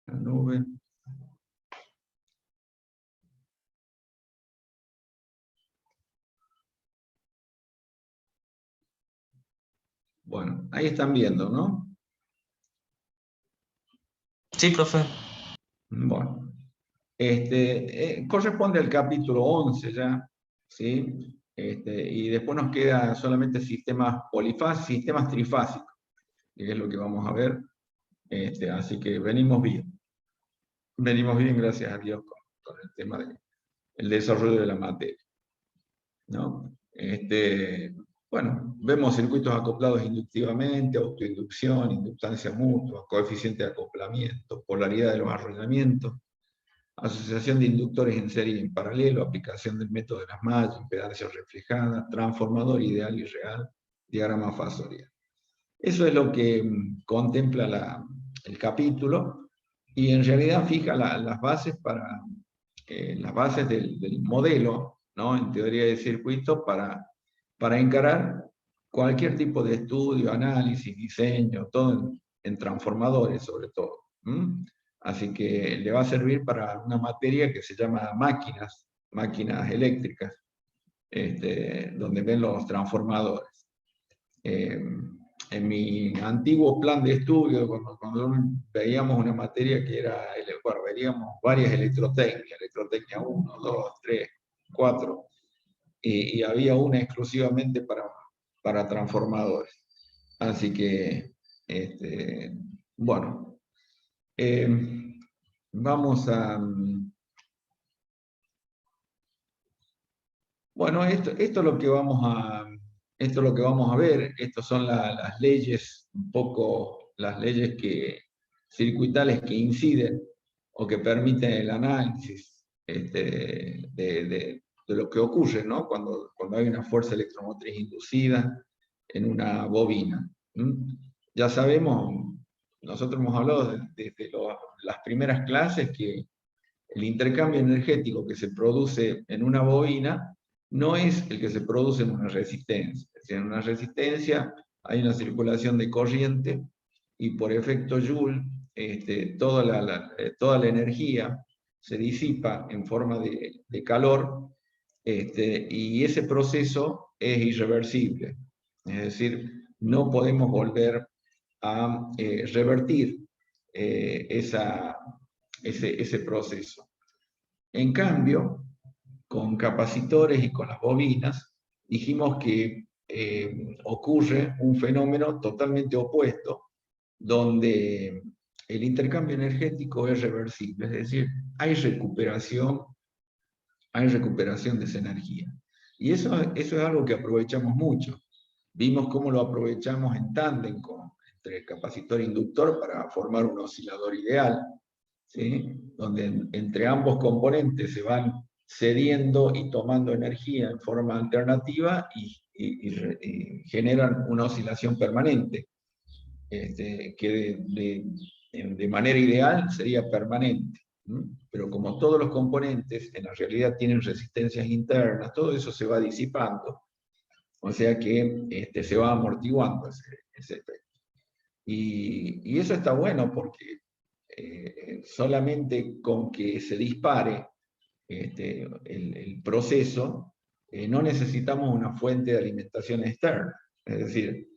La nube. Bueno, ahí están viendo, ¿no? Sí, profe. Bueno, corresponde al capítulo 11 ya, ¿sí? Y después nos queda solamente sistemas polifásicos, sistemas trifásicos, que es lo que vamos a ver. Así que venimos bien. Venimos bien, gracias a Dios, con el tema del desarrollo de la materia, ¿no? Bueno, vemos circuitos acoplados inductivamente, autoinducción, inductancia mutua, coeficiente de acoplamiento, polaridad de los arrollamientos, asociación de inductores en serie y en paralelo, aplicación del método de las mallas, impedancia reflejada, transformador ideal y real, diagrama fasorial. Eso es lo que contempla el capítulo, y en realidad fija las bases las bases del modelo, ¿no? En teoría de circuito, para encarar cualquier tipo de estudio, análisis, diseño, todo en transformadores sobre todo. Así que le va a servir para una materia que se llama máquinas eléctricas, donde ven los transformadores. En mi antiguo plan de estudio, cuando veíamos una materia que era, bueno, veíamos varias electrotecnia 1, 2, 3, 4, y había una exclusivamente para transformadores. Así que, bueno, vamos a... Bueno, esto es lo que vamos a... Esto es lo que vamos a ver. Estas son las leyes, un poco las leyes circuitales que inciden o que permiten el análisis de lo que ocurre, ¿no? Cuando hay una fuerza electromotriz inducida en una bobina. Ya sabemos, nosotros hemos hablado desde las primeras clases, que el intercambio energético que se produce en una bobina no es el que se produce en una resistencia. Es decir, en una resistencia hay una circulación de corriente, y por efecto Joule, toda la energía se disipa en forma de calor, y ese proceso es irreversible. Es decir, no podemos volver a revertir ese proceso. En cambio, con capacitores y con las bobinas, dijimos que ocurre un fenómeno totalmente opuesto, donde el intercambio energético es reversible, es decir, hay recuperación de esa energía. Y eso es algo que aprovechamos mucho. Vimos cómo lo aprovechamos en tándem entre capacitor e inductor para formar un oscilador ideal, ¿sí? Donde entre ambos componentes se van cediendo y tomando energía en forma alternativa, y generan una oscilación permanente, que de manera ideal sería permanente. Pero como todos los componentes en la realidad tienen resistencias internas, todo eso se va disipando, o sea que se va amortiguando ese efecto. Y eso está bueno, porque solamente con que se dispare el proceso, no necesitamos una fuente de alimentación externa. Es decir,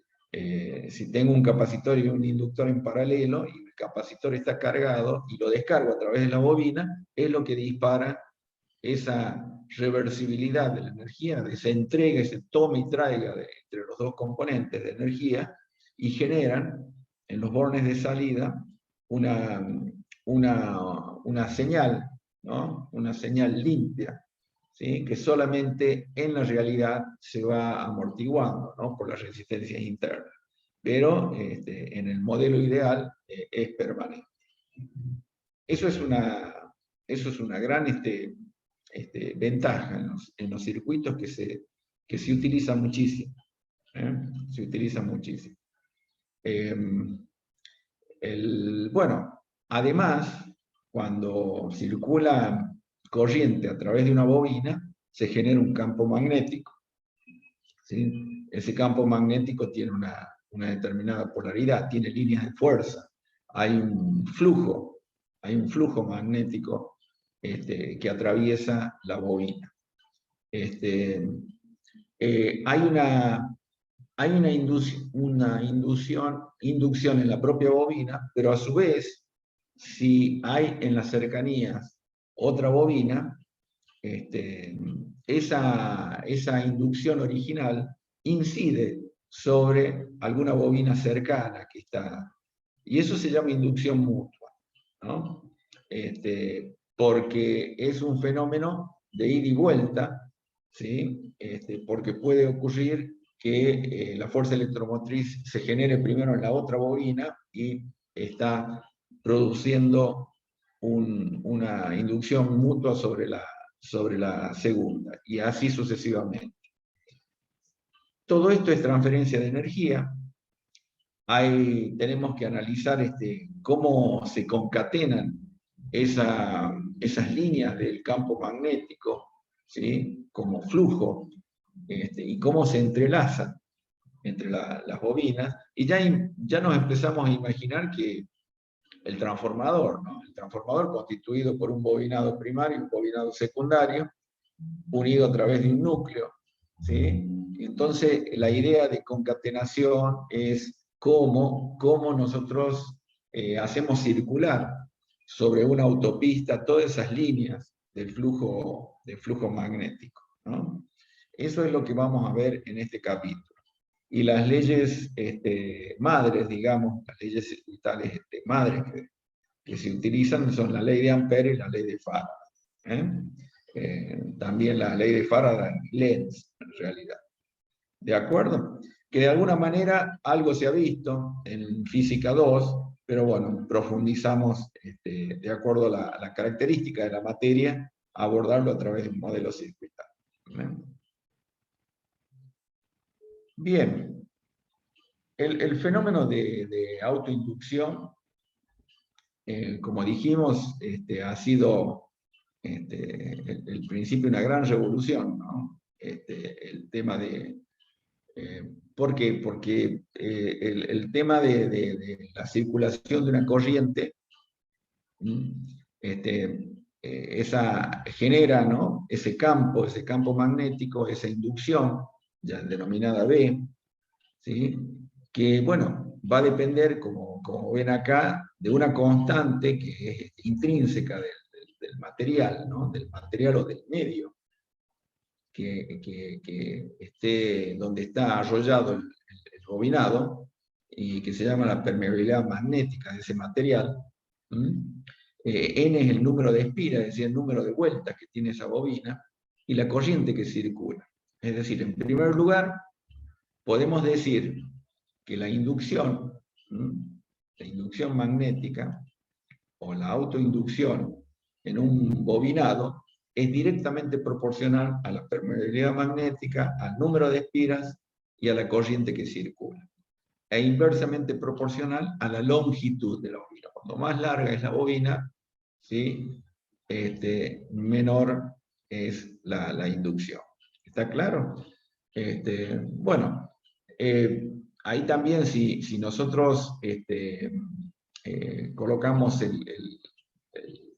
si tengo un capacitor y un inductor en paralelo, y el capacitor está cargado y lo descargo a través de la bobina, es lo que dispara esa reversibilidad de la energía, de esa entrega, ese toma y traiga entre los dos componentes de energía, y generan en los bornes de salida una señal, ¿no? Una señal limpia, ¿sí? Que solamente en la realidad se va amortiguando, ¿no? Por las resistencias internas. Pero en el modelo ideal es permanente. Eso es una gran ventaja en los circuitos que se utilizan muchísimo. Se utilizan muchísimo. Bueno, además, cuando circula corriente a través de una bobina, se genera un campo magnético, ¿sí? Ese campo magnético tiene una determinada polaridad, tiene líneas de fuerza, hay un flujo hay un flujo magnético que atraviesa la bobina. Hay una inducción en la propia bobina, pero a su vez, si hay en las cercanías otra bobina, esa inducción original incide sobre alguna bobina cercana que está, y eso se llama inducción mutua, ¿no? Porque es un fenómeno de ida y vuelta, ¿sí? Porque puede ocurrir que la fuerza electromotriz se genere primero en la otra bobina y está produciendo una inducción mutua sobre la segunda, y así sucesivamente. Todo esto es transferencia de energía. Tenemos que analizar cómo se concatenan esas líneas del campo magnético, ¿sí? Como flujo, y cómo se entrelazan entre las bobinas, y ya nos empezamos a imaginar que el transformador, ¿no? El transformador constituido por un bobinado primario y un bobinado secundario, unido a través de un núcleo, ¿sí? Entonces, la idea de concatenación es cómo nosotros hacemos circular sobre una autopista todas esas líneas del flujo magnético, ¿no? Eso es lo que vamos a ver en este capítulo. Y las leyes madres, digamos, las leyes circuitales madres que se utilizan son la ley de Ampère y la ley de Faraday. También la ley de Faraday, Lenz, en realidad. ¿De acuerdo? Que de alguna manera algo se ha visto en Física 2, pero bueno, profundizamos de acuerdo a la característica de la materia, abordarlo a través de un modelo circuital. Bien, el fenómeno de autoinducción, como dijimos, ha sido el principio de una gran revolución, ¿no? El tema de... ¿Por qué? Porque el tema de la circulación de una corriente genera, ¿no? ese campo magnético, esa inducción, ya denominada B, ¿sí? Que, bueno, va a depender, como ven acá, de una constante que es intrínseca del material, ¿no? Del material o del medio que esté donde está arrollado el bobinado, y que se llama la permeabilidad magnética de ese material. N es el número de espiras, es decir, el número de vueltas que tiene esa bobina, y la corriente que circula. Es decir, en primer lugar, podemos decir que la inducción magnética, o la autoinducción en un bobinado, es directamente proporcional a la permeabilidad magnética, al número de espiras y a la corriente que circula. E inversamente proporcional a la longitud de la bobina. Cuanto más larga es la bobina, ¿sí? Menor es la inducción. ¿Está claro? Bueno, ahí también si nosotros colocamos el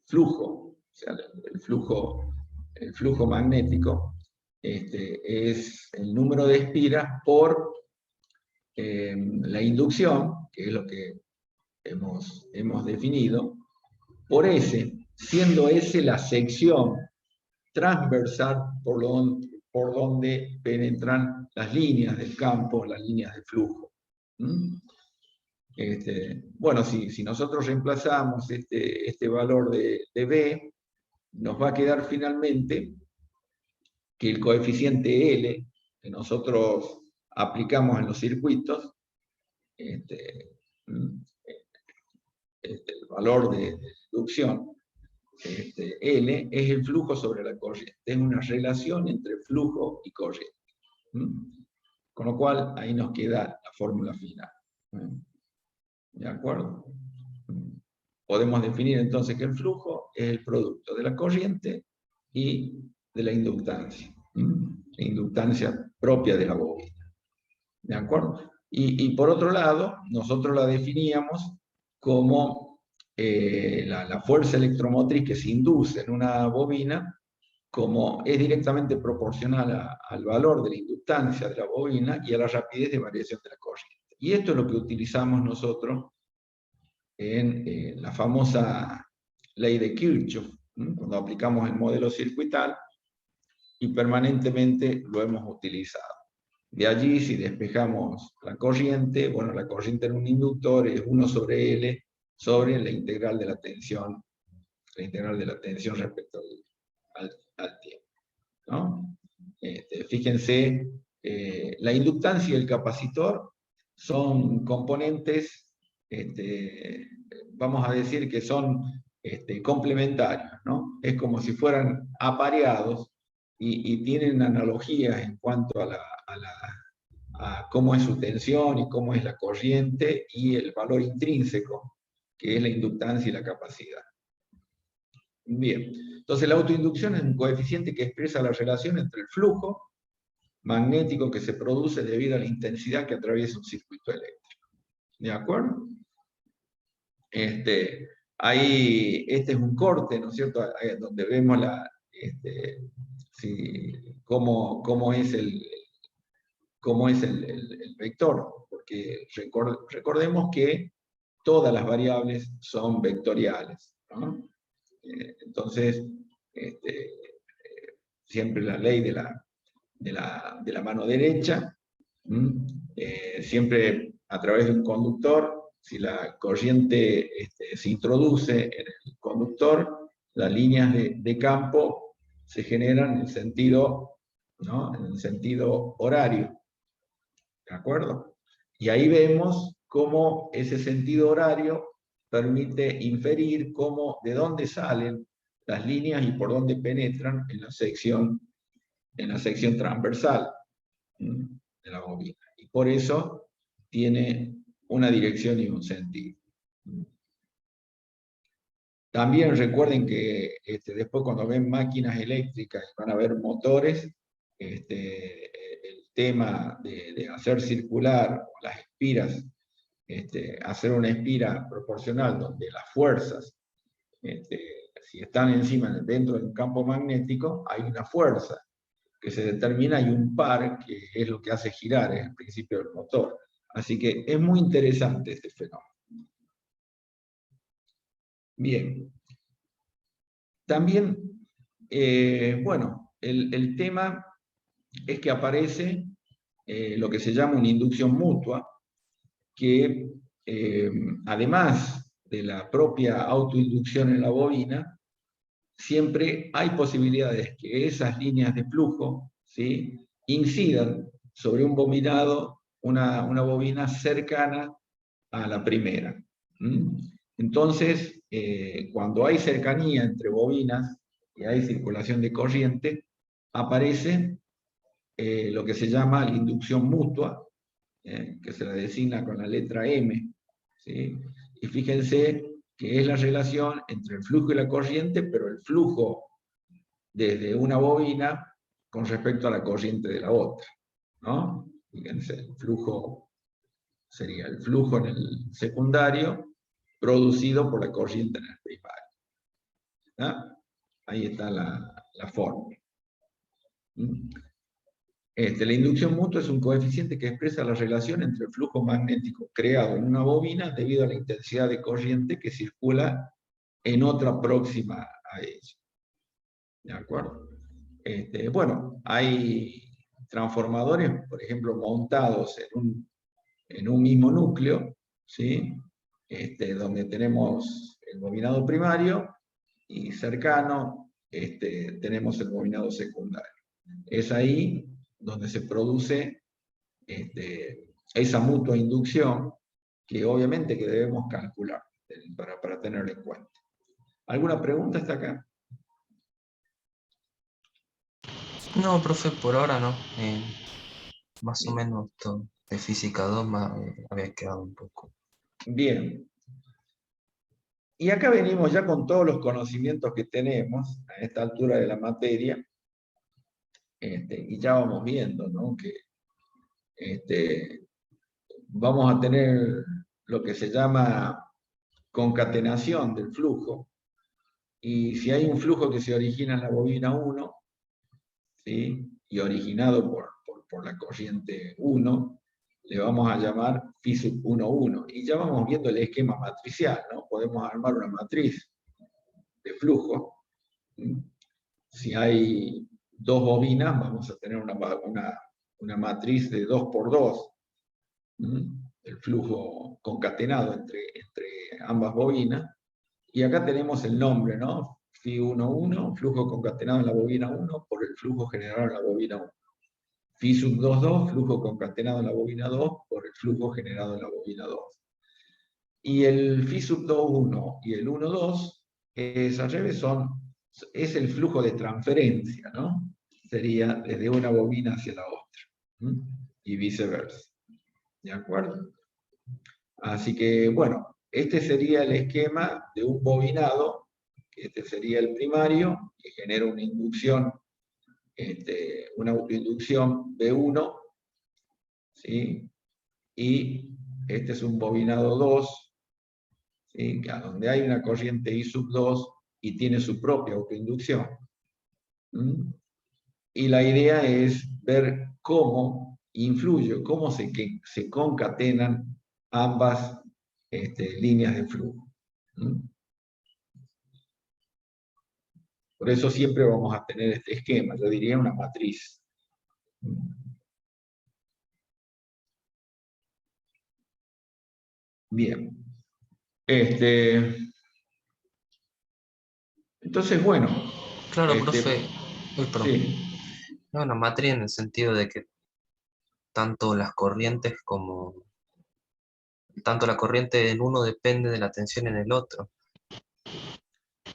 flujo, o sea, el flujo magnético, es el número de espiras por la inducción, que es lo que hemos definido, por S, siendo S la sección transversal por donde penetran las líneas del campo, las líneas de flujo. Bueno, si nosotros reemplazamos este valor de B, nos va a quedar finalmente que el coeficiente L, que nosotros aplicamos en los circuitos, el valor de inducción, L, es el flujo sobre la corriente. Es una relación entre flujo y corriente. Con lo cual, ahí nos queda la fórmula final. ¿De acuerdo? Podemos definir entonces que el flujo es el producto de la corriente y de la inductancia propia de la bobina. ¿De acuerdo? Y por otro lado, nosotros la definíamos como la fuerza electromotriz que se induce en una bobina, como es directamente proporcional al valor de la inductancia de la bobina y a la rapidez de variación de la corriente. Y esto es lo que utilizamos nosotros en la famosa ley de Kirchhoff, cuando aplicamos el modelo circuital, y permanentemente lo hemos utilizado. De allí, si despejamos la corriente, bueno, la corriente en un inductor es 1 sobre L sobre la integral de la tensión respecto al tiempo, ¿no? Fíjense, la inductancia y el capacitor son componentes, vamos a decir que son complementarios, ¿no? Es como si fueran apareados y tienen analogías en cuanto a cómo es su tensión y cómo es la corriente y el valor intrínseco, que es la inductancia y la capacidad. Bien, entonces la autoinducción es un coeficiente que expresa la relación entre el flujo magnético que se produce debido a la intensidad que atraviesa un circuito eléctrico. ¿De acuerdo? Este es un corte, ¿no es cierto?, donde vemos cómo es el vector, porque recordemos que todas las variables son vectoriales, ¿no? Entonces, siempre la ley de la mano derecha, siempre a través de un conductor, si la corriente se introduce en el conductor, las líneas de campo se generan en el sentido, ¿no?, en el sentido horario. ¿De acuerdo? Y ahí vemos cómo ese sentido horario permite inferir de dónde salen las líneas y por dónde penetran en la sección transversal de la bobina. Y por eso tiene una dirección y un sentido. También recuerden que después cuando ven máquinas eléctricas van a ver motores, el tema de hacer circular las espiras, hacer una espira proporcional donde las fuerzas, si están dentro de un campo magnético, hay una fuerza que se determina y un par que es lo que hace girar, es el principio del motor. Así que es muy interesante este fenómeno. Bien. También, bueno, el tema es que aparece lo que se llama una inducción mutua, que además de la propia autoinducción en la bobina, siempre hay posibilidades que esas líneas de flujo, ¿sí?, incidan sobre un bobinado, una bobina cercana a la primera. Entonces, cuando hay cercanía entre bobinas y hay circulación de corriente, aparece lo que se llama la inducción mutua, que se la designa con la letra M, ¿sí? Y fíjense que es la relación entre el flujo y la corriente, pero el flujo desde una bobina con respecto a la corriente de la otra, ¿no? Fíjense, el flujo sería el flujo en el secundario producido por la corriente en el primario. ¿Ah? Ahí está la fórmula. La inducción mutua es un coeficiente que expresa la relación entre el flujo magnético creado en una bobina debido a la intensidad de corriente que circula en otra próxima a ella. ¿De acuerdo? Bueno, hay transformadores, por ejemplo, montados en un mismo núcleo, ¿sí? Donde tenemos el bobinado primario y cercano tenemos el bobinado secundario. Es ahí donde se produce esa mutua inducción que obviamente que debemos calcular para tenerlo en cuenta. ¿Alguna pregunta hasta acá? No, profe, por ahora no. Más Bien. o menos esto de física 2 había quedado un poco. Bien. Y acá venimos ya con todos los conocimientos que tenemos a esta altura de la materia, y ya vamos viendo, ¿no?, que vamos a tener lo que se llama concatenación del flujo, y si hay un flujo que se origina en la bobina 1, ¿sí? Y originado por la corriente 1, le vamos a llamar phi sub 1, 1. Y ya vamos viendo el esquema matricial, ¿no? Podemos armar una matriz de flujo. Si hay dos bobinas, vamos a tener una matriz de 2 por 2. El flujo concatenado entre ambas bobinas. Y acá tenemos el nombre, ¿no? Phi 1, 1, flujo concatenado en la bobina 1 por el flujo generado en la bobina 1. Phi sub 2, 2, flujo concatenado en la bobina 2 por el flujo generado en la bobina 2. Y el phi sub 2, 1 y el 1, 2, al revés, es el flujo de transferencia, ¿no? Sería desde una bobina hacia la otra. Y viceversa. ¿De acuerdo? Así que, bueno, este sería el esquema de un bobinado. Este sería el primario, que genera una inducción, una autoinducción B1, ¿sí? Y este es un bobinado 2, ¿sí? Donde hay una corriente I sub 2 y tiene su propia autoinducción. Y la idea es ver cómo influye, cómo se concatenan ambas líneas de flujo. Por eso siempre vamos a tener este esquema, yo diría una matriz. Bien. Entonces, bueno. Claro, profe. Uy, perdón. Sí. No, una matriz en el sentido de que tanto las corrientes como... Tanto la corriente en uno depende de la tensión en el otro.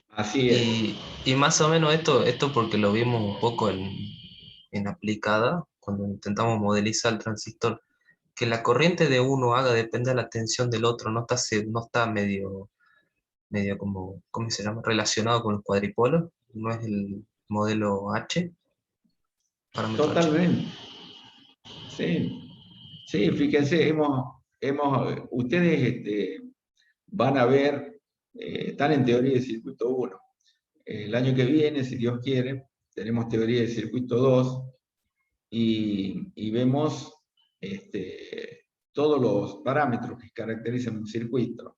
Así es. Y más o menos esto porque lo vimos un poco en aplicada, cuando intentamos modelizar el transistor, que la corriente de uno haga depender de la tensión del otro, no está medio como, ¿cómo se llama? Relacionado con el cuadripolo, no es el modelo H, parámetro H. Totalmente. Sí. Sí, fíjense, ustedes van a ver, están en teoría de circuito 1. El año que viene, si Dios quiere, tenemos teoría de circuito 2 y vemos todos los parámetros que caracterizan un circuito.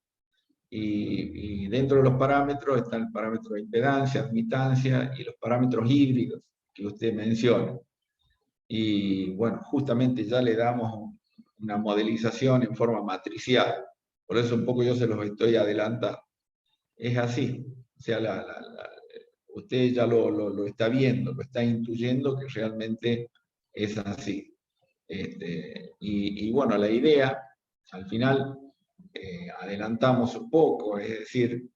Y dentro de los parámetros está el parámetro de impedancia, admitancia y los parámetros híbridos que usted menciona. Y bueno, justamente ya le damos una modelización en forma matricial. Por eso un poco yo se los estoy adelantando. Es así. O sea, usted ya lo está viendo, lo está intuyendo que realmente es así. Y bueno, la idea, al final, adelantamos un poco, es decir,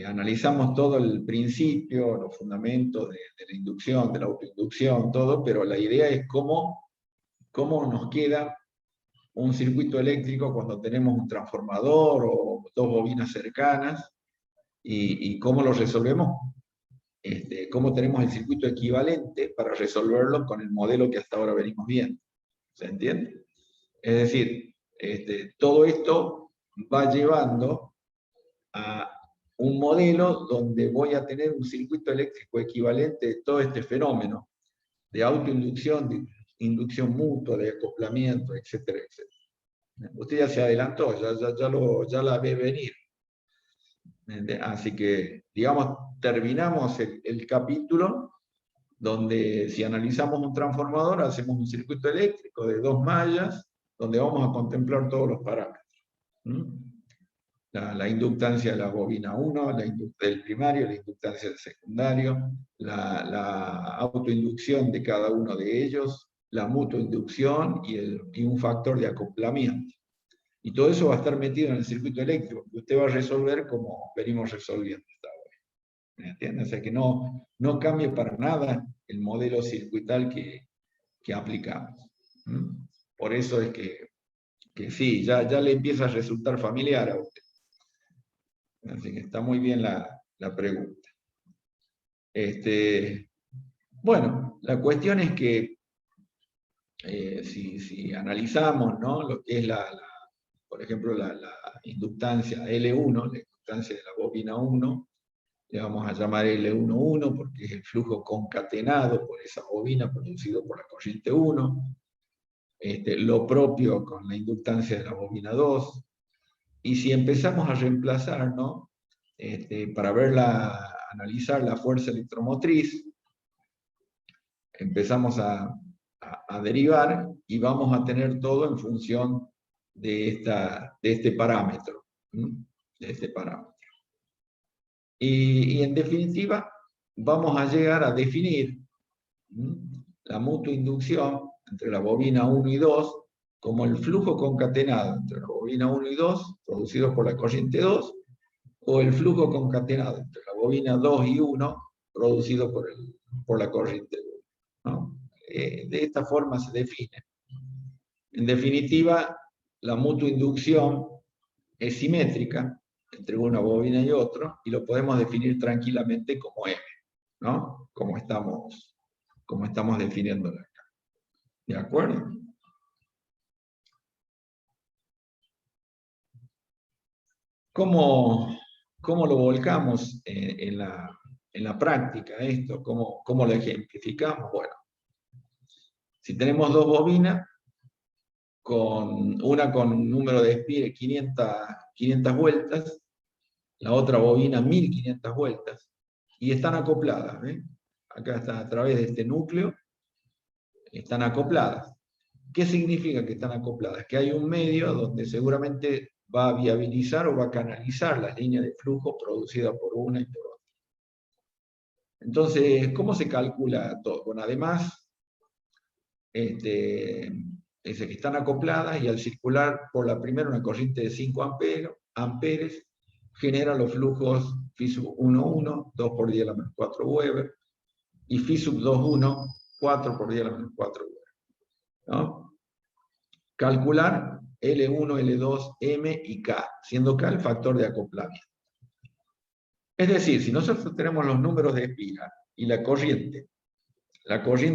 analizamos todo el principio, los fundamentos de la inducción, de la autoinducción, todo, pero la idea es cómo nos queda un circuito eléctrico cuando tenemos un transformador o dos bobinas cercanas y cómo lo resolvemos, cómo tenemos el circuito equivalente para resolverlo con el modelo que hasta ahora venimos viendo. ¿Se entiende? Es decir, todo esto va llevando a un modelo donde voy a tener un circuito eléctrico equivalente de todo este fenómeno de autoinducción, de inducción mutua, de acoplamiento, etcétera, etcétera. Usted ya se adelantó, ya la ve venir. Así que, digamos, terminamos el capítulo donde si analizamos un transformador, hacemos un circuito eléctrico de dos mallas, donde vamos a contemplar todos los parámetros. La inductancia de la bobina 1, del primario, la inductancia del secundario, la autoinducción de cada uno de ellos, la mutuoinducción y un factor de acoplamiento. Y todo eso va a estar metido en el circuito eléctrico, que usted va a resolver como venimos resolviendo hasta ahora. ¿Me entiende? O sea que no cambie para nada el modelo circuital que aplicamos. Por eso es que sí, ya le empieza a resultar familiar a usted. Así que está muy bien la pregunta. Bueno, la cuestión es que si analizamos, ¿no?, lo que es por ejemplo, la inductancia L1, la inductancia de la bobina 1, le vamos a llamar L11 porque es el flujo concatenado por esa bobina producido por la corriente 1. Lo propio con la inductancia de la bobina 2. Y si empezamos a reemplazar, ¿no? Para analizar la fuerza electromotriz, empezamos a derivar y vamos a tener todo en función de este parámetro. De este parámetro. Y en definitiva, vamos a llegar a definir la mutua inducción entre la bobina 1 y 2 como el flujo concatenado entre la bobina 1 y 2 producido por la corriente 2, o el flujo concatenado entre la bobina 2 y 1 producido por la corriente 1, ¿no? De esta forma se define. En definitiva, la mutua inducción es simétrica entre una bobina y otra, y lo podemos definir tranquilamente como M, ¿no? Como estamos definiéndolo acá. ¿De acuerdo? ¿Cómo lo volcamos en la práctica esto? ¿Cómo lo ejemplificamos? Bueno, si tenemos dos bobinas, una con un número de Spire 500 vueltas, la otra bobina 1500 vueltas, y están acopladas, ¿ven? Acá está, a través de este núcleo, están acopladas. ¿Qué significa que están acopladas? Que hay un medio donde seguramente va a viabilizar o va a canalizar las líneas de flujo producidas por una y por otra. Entonces, ¿cómo se calcula todo? Bueno, además, es que están acopladas, y al circular por la primera una corriente de 5 amperes, genera los flujos phi sub 1,1, 2 por 10 a la menos 4 Weber, y phi sub 2,1, 4 por 10 a la menos 4 Weber, ¿no? Calcular L1, L2, M y K, siendo K el factor de acoplamiento. Es decir, si nosotros tenemos los números de espiga y la corriente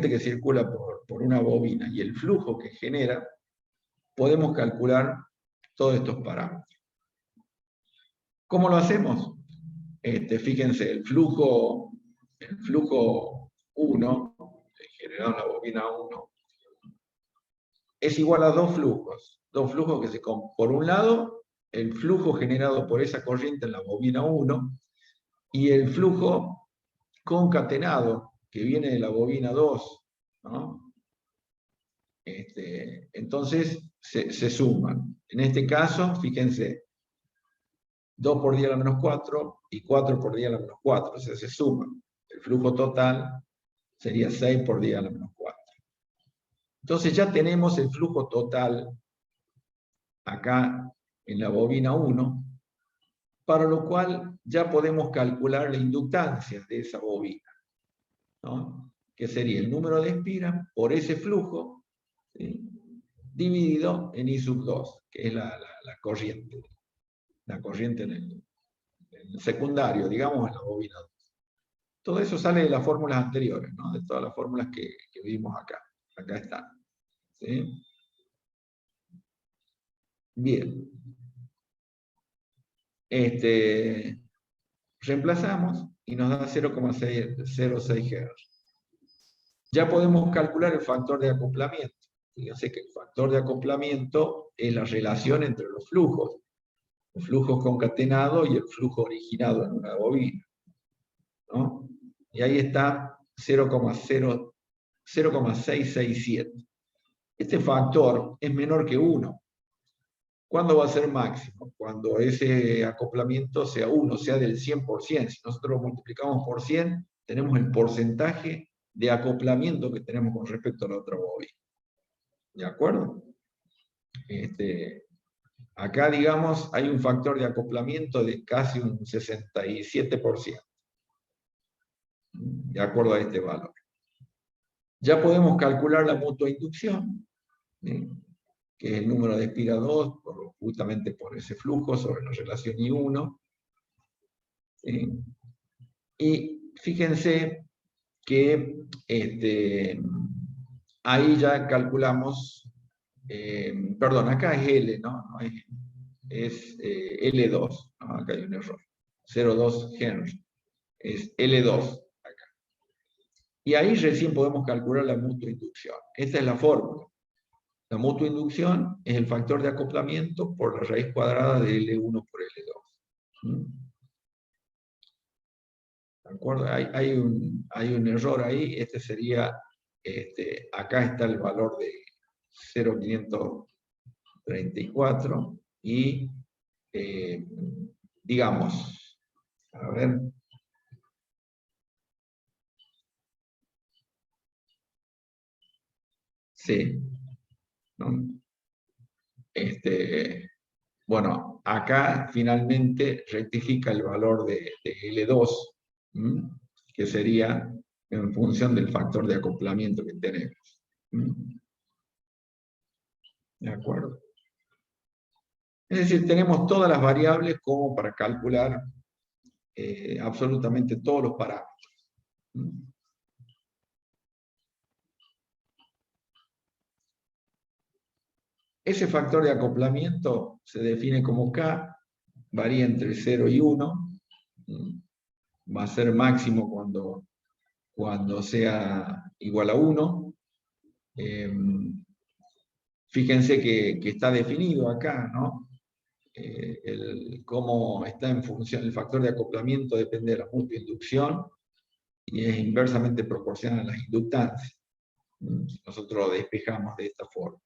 que circula por una bobina y el flujo que genera, podemos calcular todos estos parámetros. ¿Cómo lo hacemos? Fíjense, el flujo 1, generado en la bobina 1, es igual a dos flujos que por un lado, el flujo generado por esa corriente en la bobina 1, y el flujo concatenado que viene de la bobina 2, ¿no? Entonces se suman. En este caso, fíjense, 2 por 10 a la menos 4 y 4 por 10 a la menos 4, o sea, se suman. El flujo total sería 6 por 10 a la menos 4. Entonces ya tenemos el flujo total acá en la bobina 1, para lo cual ya podemos calcular la inductancia de esa bobina, ¿no? Que sería el número de espiras por ese flujo, ¿sí? Dividido en I sub 2, que es la corriente en el secundario, digamos, en la bobina 2. Todo eso sale de las fórmulas anteriores, ¿no? De todas las fórmulas que vimos acá. Acá están, ¿sí? Bien. Reemplazamos y nos da 0,06 Hz. Ya podemos calcular el factor de acoplamiento. Fíjense que el factor de acoplamiento es la relación entre los flujos concatenados y el flujo originado en una bobina, ¿no? Y ahí está 0,667. Este factor es menor que 1. ¿Cuándo va a ser máximo? Cuando ese acoplamiento sea 1, sea del 100%. Si nosotros lo multiplicamos por 100, tenemos el porcentaje de acoplamiento que tenemos con respecto a la otra bobina. ¿De acuerdo? Acá, digamos, hay un factor de acoplamiento de casi un 67%. De acuerdo a este valor. Ya podemos calcular la mutua inducción, ¿sí? Que es el número de espiga 2, justamente por ese flujo sobre la relación I1. ¿Sí? Y fíjense que ahí ya calculamos, perdón, acá es L, ¿no? No es es L2. No, acá hay un error. 0,2 Henry. Es L2. Acá. Y ahí recién podemos calcular la mutua inducción. Esta es la fórmula. La mutua inducción es el factor de acoplamiento por la raíz cuadrada de L1 por L2. ¿De acuerdo? Hay un error ahí. Este sería, acá está el valor de 0,534 y digamos, a ver, sí, ¿no? Bueno, acá finalmente rectifica el valor de L2, que sería en función del factor de acoplamiento que tenemos. ¿De acuerdo? Es decir, tenemos todas las variables como para calcular absolutamente todos los parámetros. Ese factor de acoplamiento se define como K, varía entre 0 y 1, va a ser máximo cuando sea igual a 1. Fíjense que está definido acá, ¿no? Cómo está en función, el factor de acoplamiento depende de la mutua inducción y es inversamente proporcional a las inductancias. Nosotros lo despejamos de esta forma.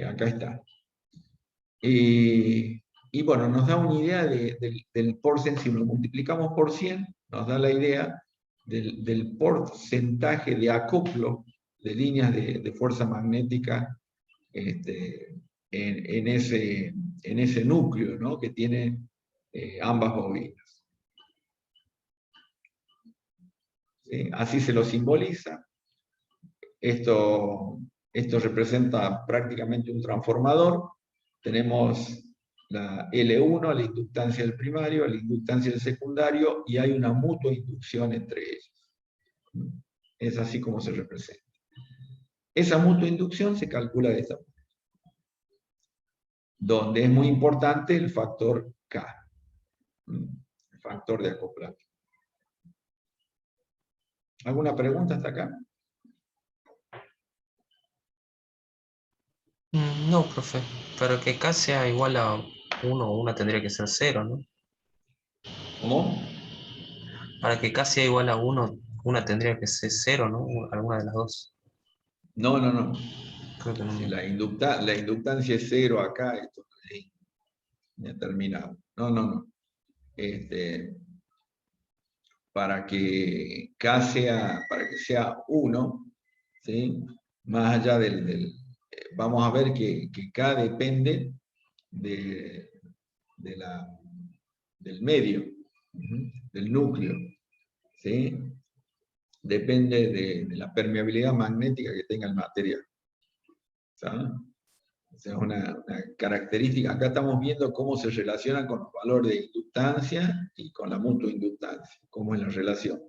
Acá está. Y bueno, nos da una idea del porcentaje, si lo multiplicamos por 100, nos da la idea del porcentaje de acoplo de líneas de fuerza magnética en ese núcleo, ¿no?, que tiene ambas bobinas. ¿Sí? Así se lo simboliza. Esto representa prácticamente un transformador. Tenemos la L1, la inductancia del primario, la inductancia del secundario, y hay una mutua inducción entre ellos. Es así como se representa. Esa mutua inducción se calcula de esta manera, donde es muy importante el factor K, el factor de acoplamiento. ¿Alguna pregunta hasta acá? No, profe. Para que K sea igual a 1, una tendría que ser 0, ¿no? ¿Cómo? Para que K sea igual a 1, una tendría que ser 0, ¿no? Alguna de las dos. No, no, no. Creo que no. Si la inductancia es 0 acá, esto ya terminado. No, no, no. Para que K sea 1, ¿sí?, más allá vamos a ver que K depende del medio, del núcleo, ¿sí? Depende de la permeabilidad magnética que tenga el material. ¿Sabes? O sea, es una característica. Acá estamos viendo cómo se relaciona con los valores de inductancia y con la mutua inductancia, cómo es la relación.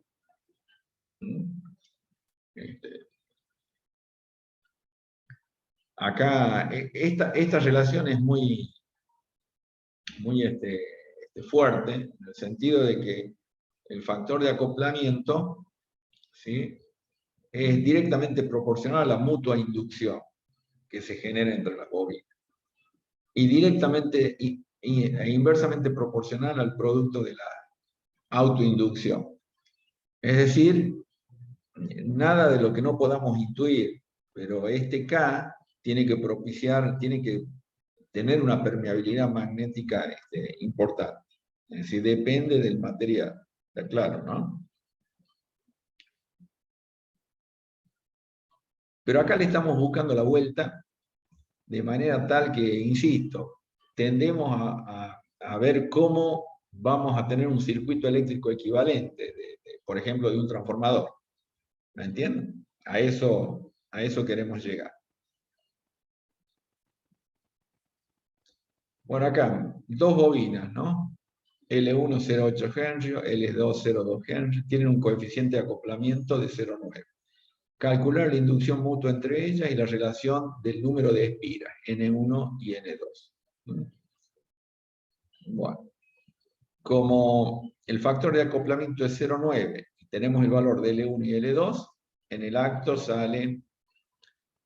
Acá, esta relación es muy fuerte, en el sentido de que el factor de acoplamiento, ¿sí?, es directamente proporcional a la mutua inducción que se genera entre las bobinas, y directamente e inversamente proporcional al producto de la autoinducción. Es decir, nada de lo que no podamos intuir, pero este K tiene que tener una permeabilidad magnética importante. Es decir, depende del material. ¿Está claro, no? Pero acá le estamos buscando la vuelta de manera tal que, insisto, tendemos a ver cómo vamos a tener un circuito eléctrico equivalente, por ejemplo, de un transformador. ¿Me entienden? A eso queremos llegar. Bueno, acá, dos bobinas, ¿no? L1 0,8 Henry, L2 0,2 Henry, tienen un coeficiente de acoplamiento de 0,9. Calcular la inducción mutua entre ellas y la relación del número de espiras, N1 y N2. Bueno, como el factor de acoplamiento es 0,9 y tenemos el valor de L1 y L2, en el acto sale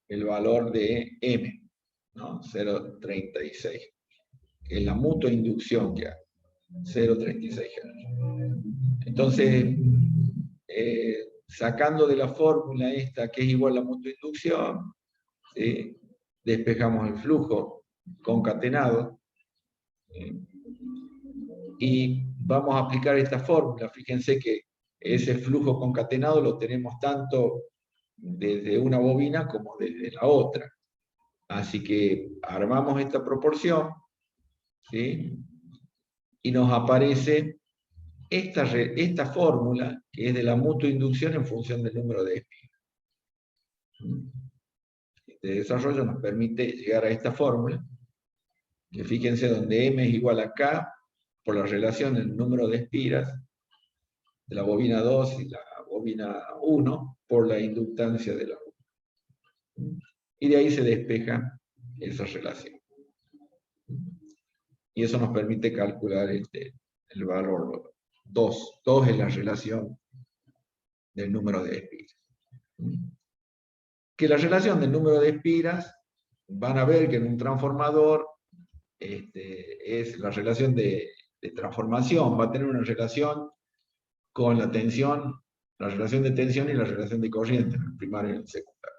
el valor de M, ¿no? 0,36, que es la mutua inducción que hay, 0,36 Hz. Entonces, sacando de la fórmula esta, que es igual a la mutua inducción, ¿sí? Despejamos el flujo concatenado, ¿sí? Y vamos a aplicar esta fórmula. Fíjense que ese flujo concatenado lo tenemos tanto desde una bobina como desde la otra. Así que armamos esta proporción, ¿sí? Y nos aparece esta fórmula, que es de la mutua inducción en función del número de espigas. Este desarrollo nos permite llegar a esta fórmula, que fíjense donde M es igual a K, por la relación del número de espiras de la bobina 2 y la bobina 1, por la inductancia de la 1. Y de ahí se despeja esa relación. Y eso nos permite calcular el valor 2. 2 es la relación del número de espiras. Que la relación del número de espiras, van a ver que en un transformador es la relación de transformación, va a tener una relación con la tensión, la relación de tensión y la relación de corriente, en el primario y en el secundario.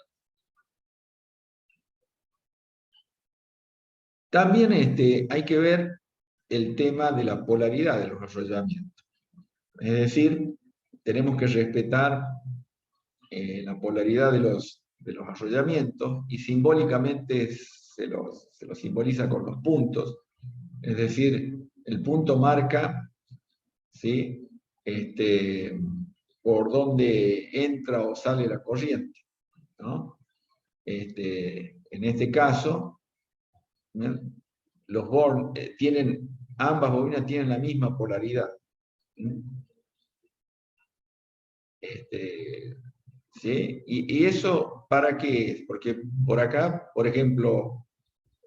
También hay que ver el tema de la polaridad de los arrollamientos. Es decir, tenemos que respetar la polaridad de los arrollamientos, y simbólicamente se los simboliza con los puntos. Es decir, el punto marca, ¿sí? Por dónde entra o sale la corriente, ¿no? En este caso, ¿no? Los Born ambas bobinas tienen la misma polaridad. ¿Sí? ¿Y eso para qué es? Porque por acá, por ejemplo,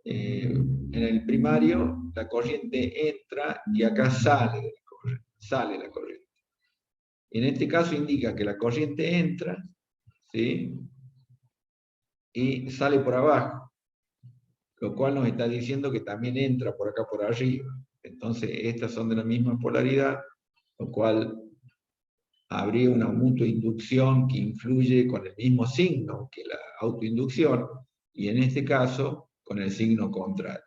en el primario, la corriente entra y acá sale la corriente. En este caso indica que la corriente entra, ¿sí? Y sale por abajo, lo cual nos está diciendo que también entra por acá por arriba. Entonces, estas son de la misma polaridad, lo cual habría una mutua inducción que influye con el mismo signo que la autoinducción, y en este caso, con el signo contrario.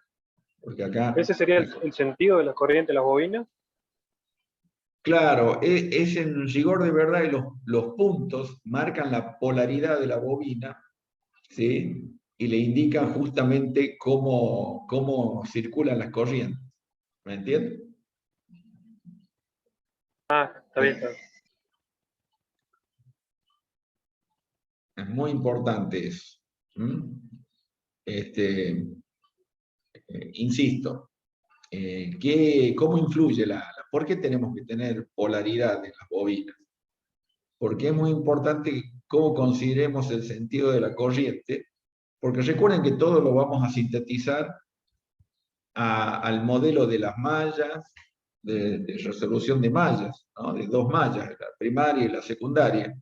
Porque acá... ¿Ese sería el sentido de la corriente de las bobinas? Claro, es en rigor de verdad, y los puntos marcan la polaridad de la bobina, ¿sí? Y le indican justamente cómo circulan las corrientes. ¿Me entiendes? Ah, está bien, está bien. Es muy importante eso. Insisto, ¿cómo influye ¿por qué tenemos que tener polaridad en las bobinas? Porque es muy importante cómo consideremos el sentido de la corriente, porque recuerden que todo lo vamos a sintetizar al modelo de las mallas, de resolución de mallas, ¿no? De dos mallas, la primaria y la secundaria,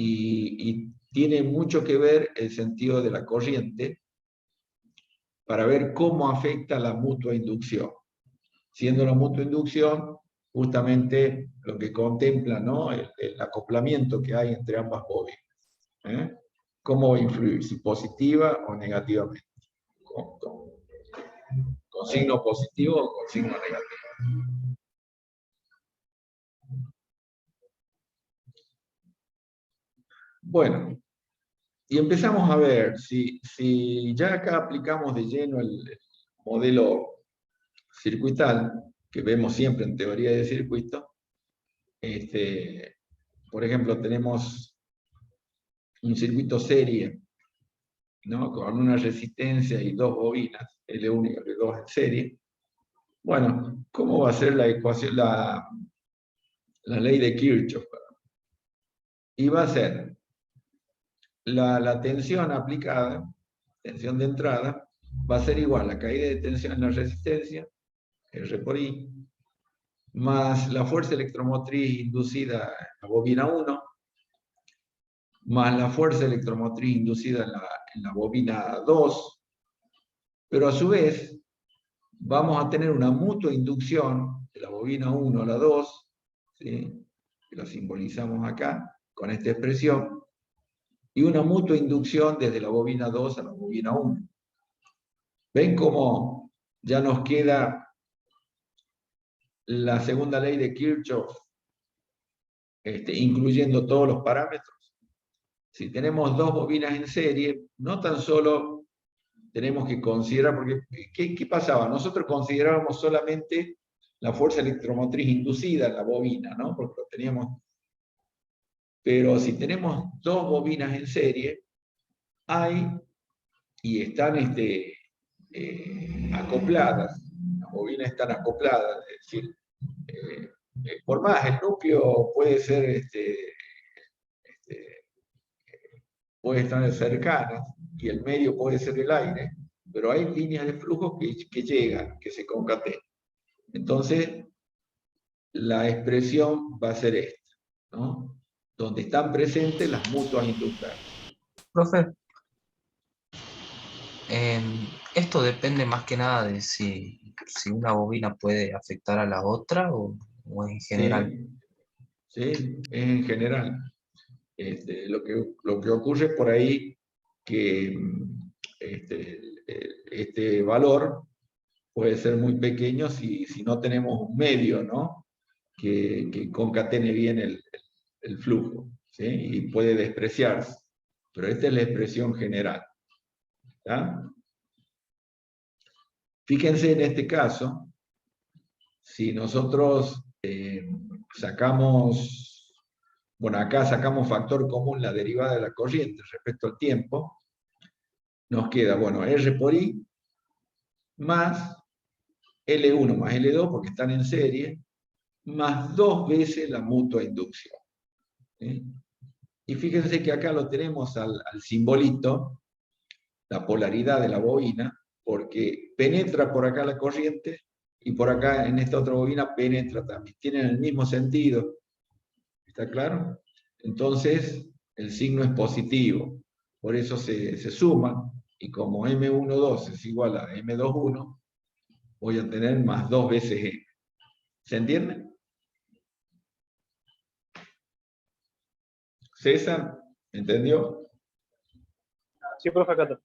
y tiene mucho que ver el sentido de la corriente para ver cómo afecta la mutua inducción. Siendo la mutua inducción justamente lo que contempla, ¿no? el acoplamiento que hay entre ambas bobinas. ¿Cómo va a influir? Si positiva o negativamente. Con signo positivo o con signo negativo. Bueno, y empezamos a ver si ya acá aplicamos de lleno el modelo circuital, que vemos siempre en teoría de circuito. Por ejemplo, tenemos un circuito serie, ¿no? Con una resistencia y dos bobinas, L1 y L2 en serie. Bueno, ¿cómo va a ser la ecuación, la ley de Kirchhoff? Y va a ser la tensión aplicada, tensión de entrada, va a ser igual la caída de tensión en la resistencia, R por I, más la fuerza electromotriz inducida en la bobina 1, más la fuerza electromotriz inducida en la bobina 2, pero a su vez vamos a tener una mutua inducción de la bobina 1 a la 2, ¿sí? Que lo simbolizamos acá con esta expresión, y una mutua inducción desde la bobina 2 a la bobina 1. ¿Ven cómo ya nos queda la segunda ley de Kirchhoff, incluyendo todos los parámetros? Si tenemos dos bobinas en serie, no tan solo tenemos que considerar, porque ¿qué pasaba? Nosotros considerábamos solamente la fuerza electromotriz inducida en la bobina, ¿no? Porque lo teníamos. Pero si tenemos dos bobinas en serie, hay y están acopladas, las bobinas están acopladas, es decir, por más el núcleo puede ser puede estar cercanas y el medio puede ser el aire, pero hay líneas de flujo que llegan, que se concatenan. Entonces, la expresión va a ser esta, ¿no? Donde están presentes las mutuas inductadas. Profe, esto depende más que nada de si una bobina puede afectar a la otra o en general. Sí, es en general. Lo que ocurre por ahí que este valor puede ser muy pequeño si no tenemos un medio, ¿no? que concatene bien el flujo, ¿sí? Y puede despreciarse. Pero esta es la expresión general. ¿Tá? Fíjense en este caso, si nosotros sacamos, bueno, acá sacamos factor común la derivada de la corriente respecto al tiempo, nos queda, bueno, R por I más L1 más L2, porque están en serie, más dos veces la mutua inducción. ¿Sí? Y fíjense que acá lo tenemos al simbolito, la polaridad de la bobina, porque penetra por acá la corriente y por acá en esta otra bobina penetra también. Tienen el mismo sentido. ¿Está claro? Entonces, el signo es positivo. Por eso se suman. Y como M12 es igual a M21, voy a tener más dos veces M. ¿Se entiende? César, ¿entendió? Sí, profe, acá está.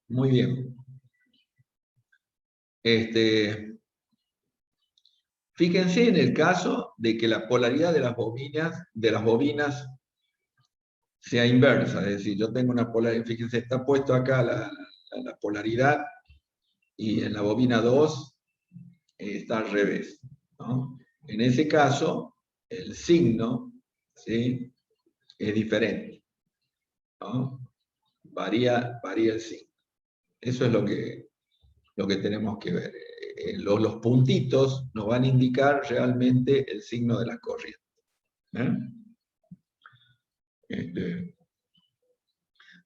Muy bien. Fíjense en el caso de que la polaridad de las bobinas sea inversa, es decir, yo tengo una polaridad, fíjense, está puesto acá la polaridad y en la bobina 2 está al revés, ¿no? En ese caso, el signo, ¿sí?, es diferente, ¿no? Varía el signo. Eso es lo que tenemos que ver. Los puntitos nos van a indicar realmente el signo de la corriente.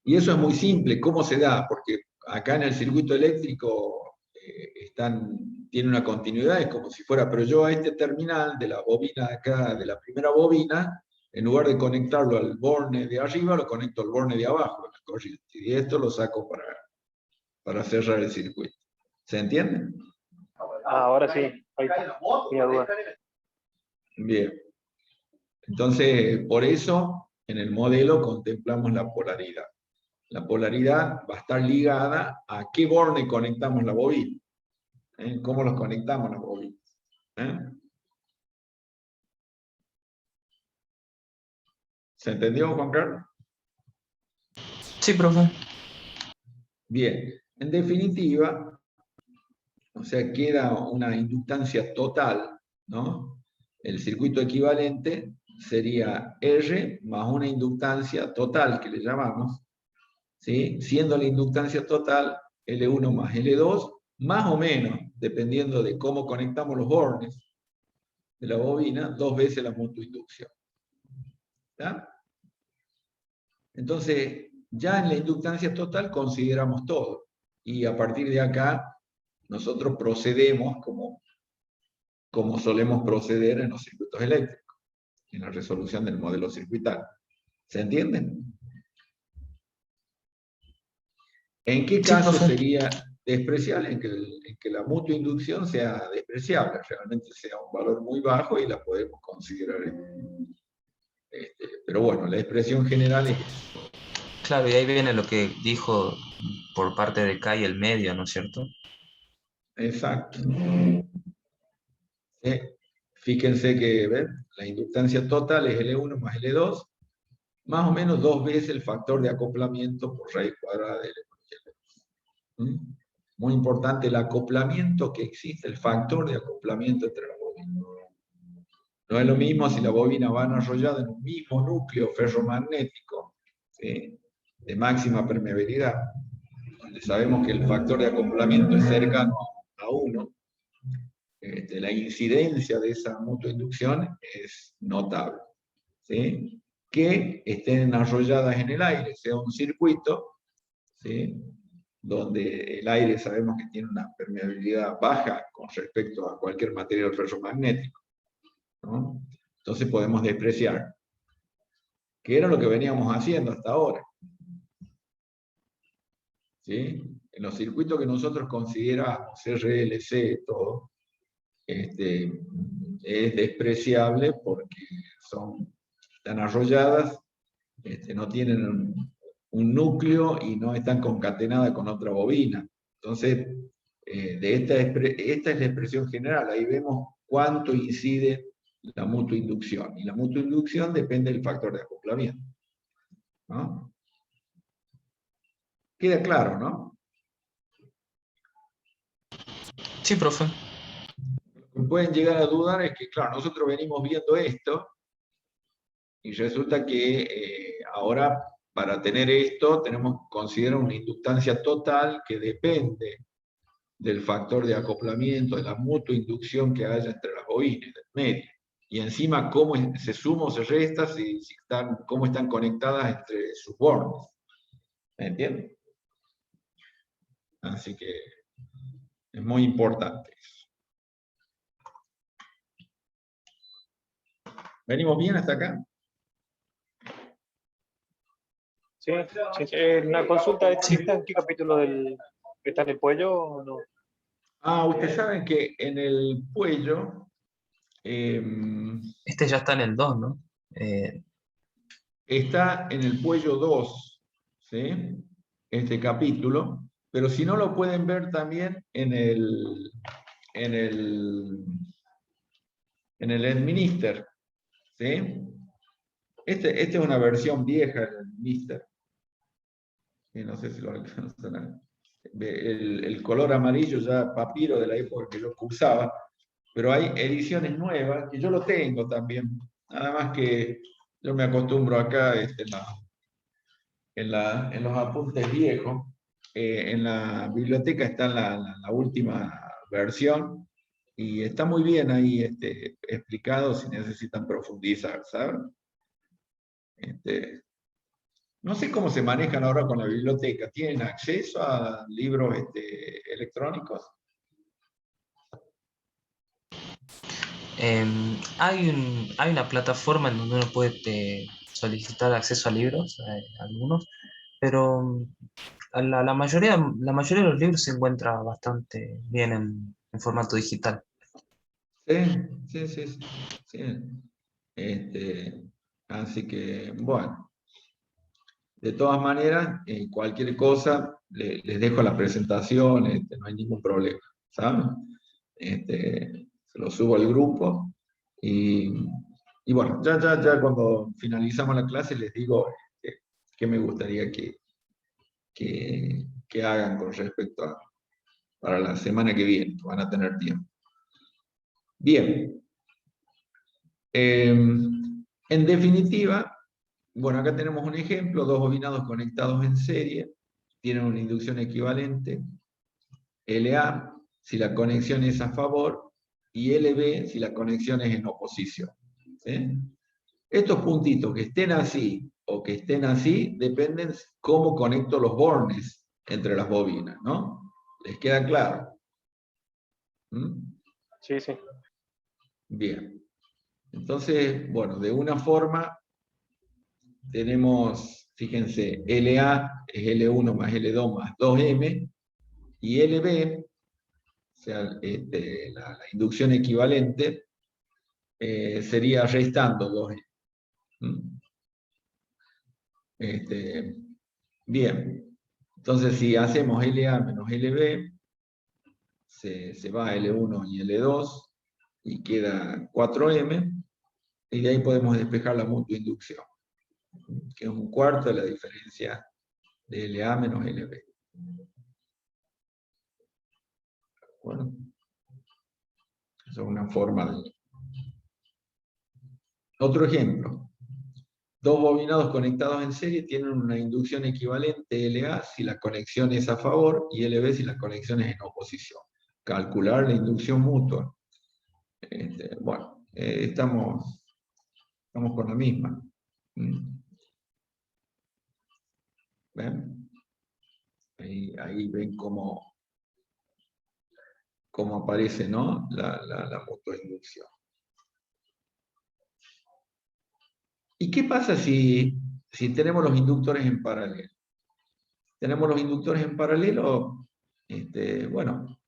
Y eso es muy simple. ¿Cómo se da? Porque acá en el circuito eléctrico tiene una continuidad, es como si fuera, pero yo a este terminal de la bobina acá, de la primera bobina, en lugar de conectarlo al borne de arriba, lo conecto al borne de abajo, la corriente. Y esto lo saco para cerrar el circuito. ¿Se entiende? Ahora sí. Ahí tenía duda. Bien. Entonces, por eso, en el modelo contemplamos la polaridad. La polaridad va a estar ligada a qué borne conectamos la bobina. ¿Cómo los conectamos las bobinas? ¿Se entendió, Juan Carlos? Sí, profe. Bien. En definitiva, o sea, queda una inductancia total, ¿no? El circuito equivalente sería R más una inductancia total, que le llamamos, ¿sí? Siendo la inductancia total L1 más L2, más o menos, dependiendo de cómo conectamos los bornes de la bobina, dos veces la mutua inducción. ¿Está? Entonces, Ya en la inductancia total consideramos todo. Y a partir de acá, nosotros procedemos como solemos proceder en los circuitos eléctricos, en la resolución del modelo circuital. ¿Se entienden? ¿En qué Sí, caso profe. sería despreciable? En que la mutua inducción sea despreciable, realmente sea un valor muy bajo y la podemos considerar. Pero bueno, la expresión general es eso. Claro, y ahí viene lo que dijo por parte de Kai el medio, ¿no es cierto? Exacto. Fíjense que ¿ven? La inductancia total es L1 más L2, más o menos 2 veces el factor de acoplamiento por raíz cuadrada de L1 y L2. ¿Mm? Muy importante el acoplamiento que existe, el factor de acoplamiento entre las bobinas. No es lo mismo si la bobina va enrollada en un mismo núcleo ferromagnético, ¿sí?, de máxima permeabilidad, donde sabemos que el factor de acoplamiento es cercano a 1, la incidencia de esa mutua inducción es notable. ¿Sí? Que estén enrolladas en el aire, sea un circuito, ¿sí?, donde el aire sabemos que tiene una permeabilidad baja con respecto a cualquier material ferromagnético, ¿no? Entonces podemos despreciar, que era lo que veníamos haciendo hasta ahora. ¿Sí? En los circuitos que nosotros consideramos RLC, todo, es despreciable porque están arrolladas, no tienen un núcleo y no están concatenadas con otra bobina. Entonces, esta es la expresión general. Ahí vemos cuánto incide la mutua inducción. Y la mutua inducción depende del factor de acoplamiento, ¿no? Queda claro, ¿no? Sí, profe. Lo que pueden llegar a dudar es que, claro, nosotros venimos viendo esto y resulta que ahora, para tener esto, tenemos que considerar una inductancia total que depende del factor de acoplamiento, de la mutua inducción que haya entre las bobinas, del medio. Y encima, cómo se suma o se resta, cómo están conectadas entre sus bordes. ¿Me entienden? Así que es muy importante. ¿Venimos bien hasta acá? Sí, sí, sí. ¿Una consulta de ¿en qué capítulo está en el Puello o no? Ustedes saben que en el Puello Este ya está en el 2, ¿no? está en el Puello 2, ¿sí?, este capítulo, pero si no lo pueden ver también en el Edminister, ¿sí? Esta es una versión vieja del Edminister. No sé si lo alcanzan. El color amarillo ya papiro de la época que yo cursaba, pero hay ediciones nuevas, que yo lo tengo también, nada más que yo me acostumbro acá en los apuntes viejos. En la biblioteca está la última versión, y está muy bien ahí explicado si necesitan profundizar, ¿saben? No sé cómo se manejan ahora con la biblioteca. ¿Tienen acceso a libros electrónicos? Hay una plataforma en donde uno puede solicitar acceso a libros, algunos, pero la mayoría de los libros se encuentra bastante bien en formato digital. Sí, sí, sí, sí. Así que, bueno, de todas maneras, cualquier cosa, les dejo la presentación, no hay ningún problema, ¿saben? Se lo subo al grupo y, bueno, ya cuando finalizamos la clase les digo qué me gustaría que hagan con respecto para la semana que viene, que van a tener tiempo. Bien. En definitiva, bueno, acá tenemos un ejemplo: dos bobinados conectados en serie, tienen una inducción equivalente, LA si la conexión es a favor, y LB si la conexión es en oposición. ¿Sí? Estos puntitos que estén así o que estén así, dependen cómo conecto los bornes entre las bobinas, ¿no? ¿Les queda claro? ¿Mm? Sí, sí. Bien. Entonces, bueno, de una forma tenemos, fíjense, LA es L1 más L2 más 2M, y LB, o sea, la inducción equivalente, sería restando 2M. ¿Mm? Bien, entonces si hacemos LA menos LB, se va L1 y L2, y queda 4M, y de ahí podemos despejar la mutua inducción, que es un cuarto de la diferencia de LA menos LB. Bueno, esa es una forma de... Otro ejemplo. Dos bobinados conectados en serie tienen una inducción equivalente LA si la conexión es a favor y LB si la conexión es en oposición. Calcular la inducción mutua. Bueno, estamos con la misma. ¿Ven? Ahí ven cómo aparece, ¿no? la mutua inducción. ¿Y qué pasa si tenemos los inductores en paralelo? Tenemos los inductores en paralelo, bueno,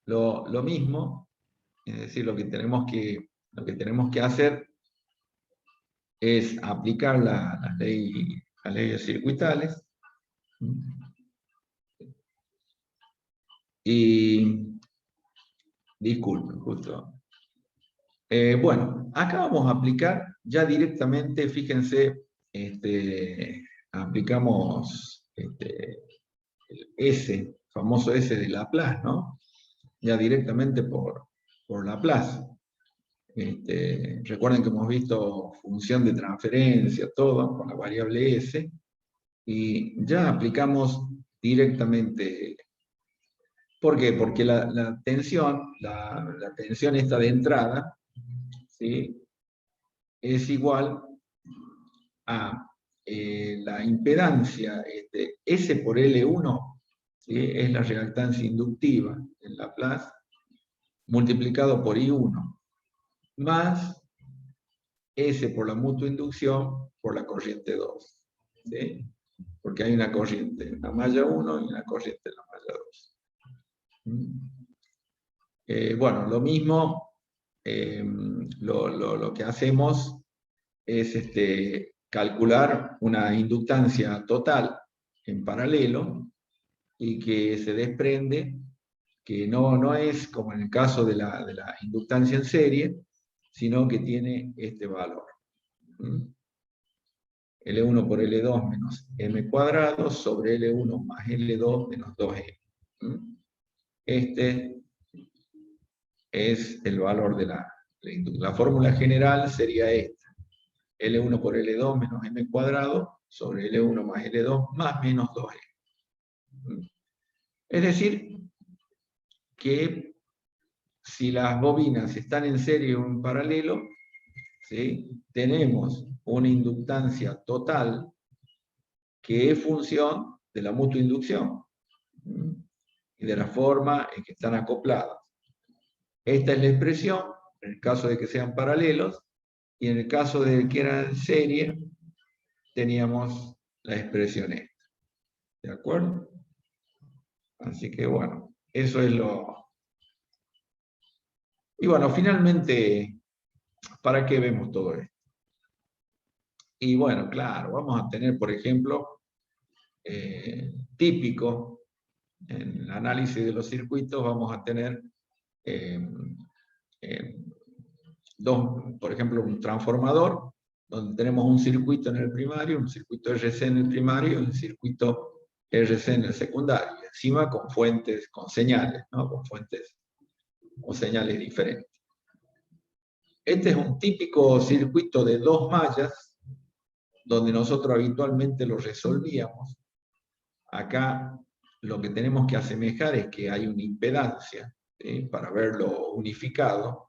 lo mismo, es decir, lo que tenemos que hacer es aplicar las leyes circuitales, y disculpen, justo. Bueno, acá vamos a aplicar ya directamente, fíjense, aplicamos el S, famoso S de Laplace, ¿no? Ya directamente por Laplace. Recuerden que hemos visto función de transferencia, todo, con la variable S, y ya aplicamos directamente. ¿Por qué? Porque la tensión esta de entrada, ¿sí?, es igual a la impedancia S por L1, ¿sí?, es la reactancia inductiva en Laplace, multiplicado por I1, más S por la mutua inducción por la corriente 2. ¿Sí? Porque hay una corriente en la malla 1 y una corriente en la malla 2. Bueno, lo mismo, lo que hacemos es calcular una inductancia total en paralelo, y que se desprende que no es como en el caso de la inductancia en serie, sino que tiene este valor. L1 por L2 menos M cuadrado sobre L1 más L2 menos 2M. Este es el valor de la inducción. La fórmula general sería esta. L1 por L2 menos M cuadrado sobre L1 más L2 más menos 2M. Es decir, que si las bobinas están en serie o en paralelo, ¿sí?, tenemos una inductancia total que es función de la mutua inducción y de la forma en que están acopladas. Esta es la expresión en el caso de que sean paralelos, y en el caso de que eran en serie, teníamos la expresión esta. ¿De acuerdo? Así que bueno, eso es lo... Y bueno, finalmente, ¿para qué vemos todo esto? Y bueno, claro, vamos a tener, por ejemplo, típico, en el análisis de los circuitos vamos a tener por ejemplo, un transformador, donde tenemos un circuito en el primario, un circuito RC en el primario y un circuito RC en el secundario, y encima con fuentes, con señales, ¿no?, con fuentes o señales diferentes. Este es un típico circuito de dos mallas, donde nosotros habitualmente lo resolvíamos. Acá lo que tenemos que asemejar es que hay una impedancia, ¿sí?, para verlo unificado,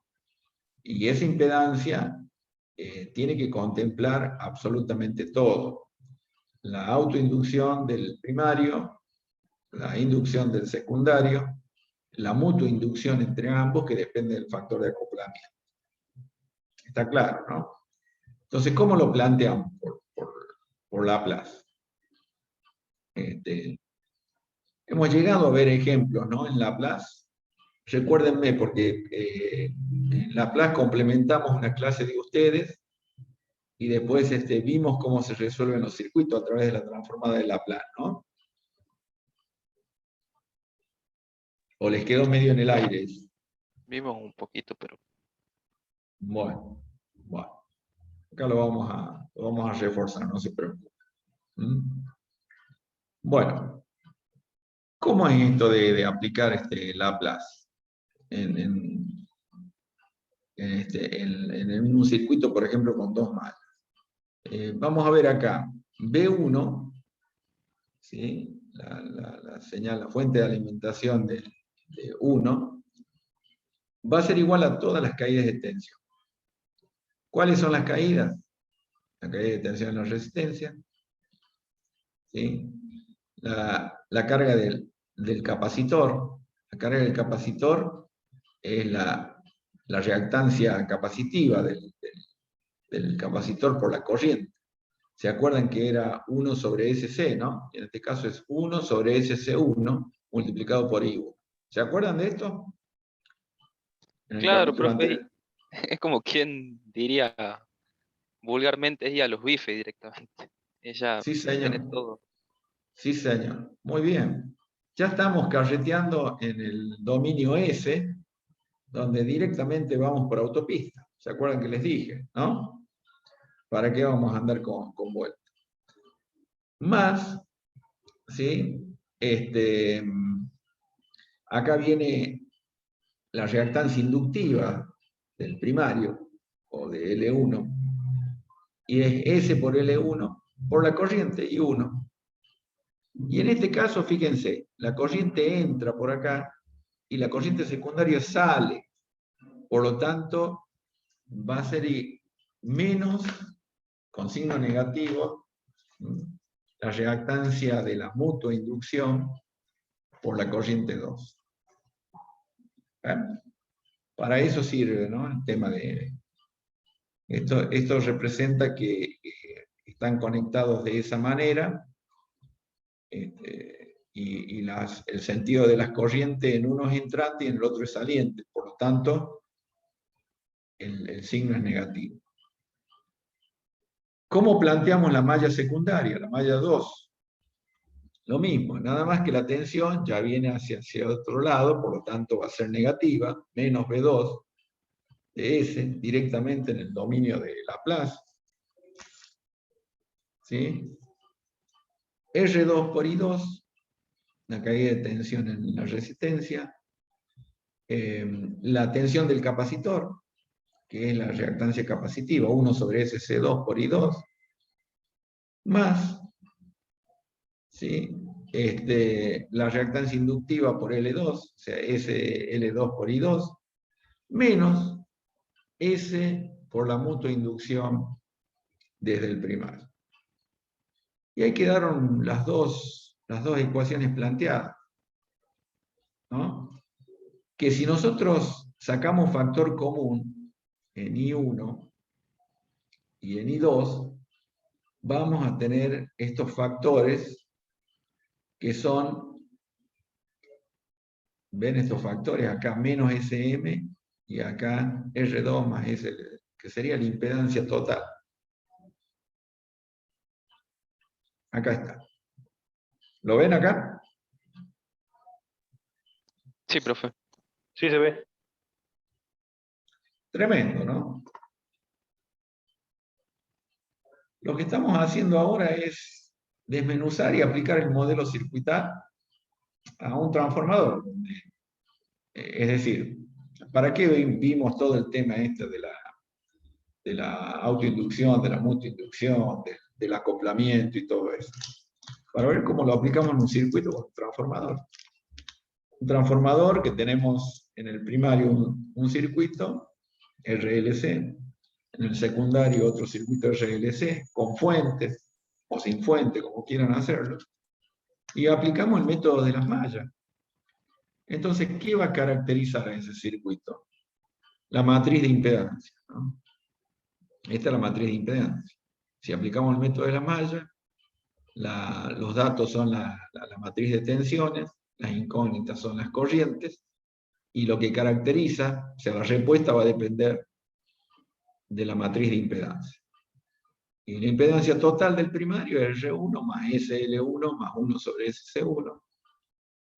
y esa impedancia tiene que contemplar absolutamente todo. la autoinducción del primario, la inducción del secundario, la mutua inducción entre ambos, que depende del factor de acoplamiento. Está claro, ¿no? Entonces, ¿cómo lo planteamos? Por Laplace. Hemos llegado a ver ejemplos, ¿no? En Laplace. Recuérdenme, porque en Laplace complementamos una clase de ustedes y después vimos cómo se resuelven los circuitos a través de la transformada de Laplace, ¿no? ¿O les quedó medio en el aire? Vimos un poquito, pero Bueno. Acá lo vamos a reforzar, no se preocupen. Bueno, ¿cómo es esto de aplicar Laplace en un circuito, por ejemplo, con dos mallas? Vamos a ver acá, B1, ¿sí? La señal, la fuente de alimentación de 1, va a ser igual a todas las caídas de tensión. ¿Cuáles son las caídas? La caída de tensión en la resistencia, ¿sí? La carga del capacitor. La carga del capacitor es la reactancia capacitiva del capacitor por la corriente. ¿Se acuerdan que era 1 sobre SC, no? En este caso es 1 sobre SC1 multiplicado por I1. ¿Se acuerdan de esto? En el claro, capítulo profe, anterior. es como quien diría vulgarmente, ella los bife directamente. Ella Sí, tiene señor. todo. Sí, señor. Muy bien. Ya estamos carreteando en el dominio S, donde directamente vamos por autopista. ¿Se acuerdan que les dije, no? ¿Para qué vamos a andar con vuelta? Más, ¿sí? Acá viene la reactancia inductiva del primario, o de L1, y es S por L1 por la corriente I1. Y en este caso, fíjense, la corriente entra por acá y la corriente secundaria sale. Por lo tanto, va a ser menos, con signo negativo, la reactancia de la mutua inducción por la corriente 2. Para eso sirve, ¿no? El tema de... Esto representa que están conectados de esa manera, y el sentido de las corrientes en uno es entrante y en el otro es saliente. Por lo tanto, el signo es negativo. ¿Cómo planteamos la malla secundaria, la malla 2? Lo mismo, nada más que la tensión ya viene hacia otro lado, por lo tanto va a ser negativa, menos B2 de S, directamente en el dominio de Laplace. ¿Sí? R2 por I2, la caída de tensión en la resistencia. La tensión del capacitor, que es la reactancia capacitiva, 1 sobre SC2 por I2, más, ¿sí? La reactancia inductiva por L2, o sea, SL2 por I2, menos S por la mutua inducción desde el primario. Y ahí quedaron las dos ecuaciones planteadas, ¿no? Que si nosotros sacamos factor común en I1 y en I2, vamos a tener estos factores que son, ven estos factores, acá menos SM y acá R2 más S, que sería la impedancia total. Acá está. ¿Lo ven acá? Sí, profe. Sí, se ve. Tremendo, ¿no? Lo que estamos haciendo ahora es desmenuzar y aplicar el modelo circuital a un transformador. Es decir, ¿para qué vimos todo el tema este de la autoinducción, de la mutuinducción, del acoplamiento y todo eso? Para ver cómo lo aplicamos en un circuito con un transformador. Un transformador que tenemos en el primario un circuito RLC, en el secundario otro circuito RLC con fuentes, o sin fuente, como quieran hacerlo, y aplicamos el método de las mallas. Entonces, ¿qué va a caracterizar a ese circuito? La matriz de impedancia, ¿no? Esta es la matriz de impedancia. Si aplicamos el método de la malla, los datos son la matriz de tensiones, las incógnitas son las corrientes, y lo que caracteriza, o sea, la respuesta va a depender de la matriz de impedancia. Y la impedancia total del primario es R1 más SL1 más 1 sobre SC1.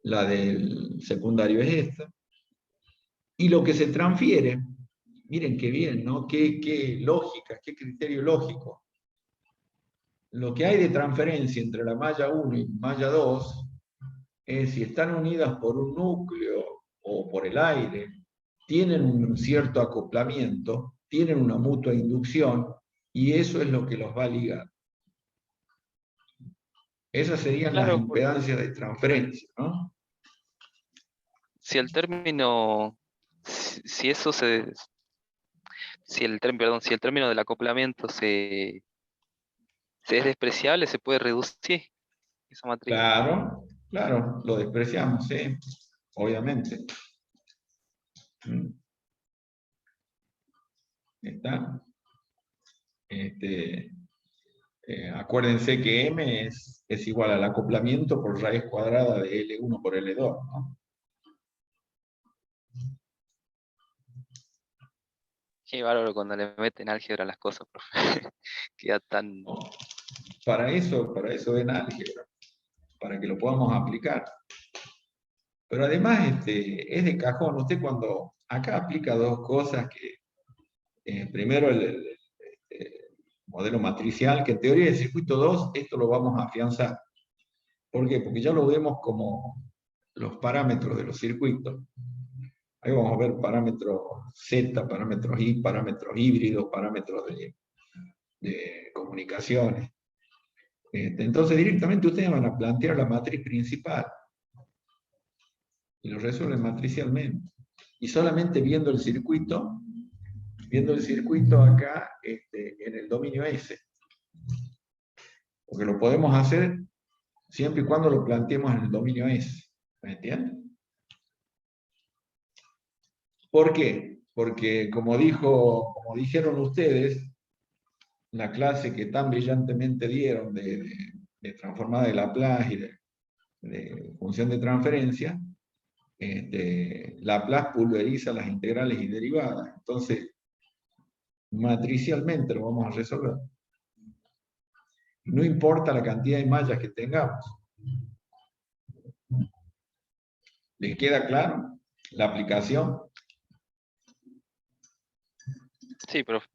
La del secundario es esta. Y lo que se transfiere, miren qué bien, ¿no? Qué lógica, qué criterio lógico. Lo que hay de transferencia entre la malla 1 y malla 2 es si están unidas por un núcleo o por el aire, tienen un cierto acoplamiento, tienen una mutua inducción, y eso es lo que los va a ligar. Esas serían las Claro, impedancias de transferencia, ¿no? Si el término, si eso se, si el término del acoplamiento se es despreciable, se puede reducir esa matriz. Claro, claro, lo despreciamos, ¿sí? Obviamente. ¿Está? Acuérdense que M es igual al acoplamiento por raíz cuadrada de L1 por L2, ¿no? Qué bárbaro cuando le meten álgebra a las cosas, profe. Queda tan... Para eso ven álgebra, para que lo podamos aplicar. Pero además es de cajón. Usted cuando acá aplica dos cosas que, primero el modelo matricial, que en teoría del circuito 2, esto lo vamos a afianzar. ¿Por qué? Porque ya lo vemos como los parámetros de los circuitos. Ahí vamos a ver parámetros Z, parámetros Y, parámetros híbridos, parámetros de comunicaciones. Entonces directamente ustedes van a plantear la matriz principal y lo resuelven matricialmente. Y solamente viendo el circuito acá en el dominio S. Porque lo podemos hacer siempre y cuando lo planteemos en el dominio S. ¿Me entienden? ¿Por qué? Porque como dijeron ustedes, la clase que tan brillantemente dieron de transformada de Laplace y de función de transferencia, Laplace pulveriza las integrales y derivadas. Entonces, matricialmente lo vamos a resolver. No importa la cantidad de mallas que tengamos. ¿Les queda claro la aplicación? Sí, profe.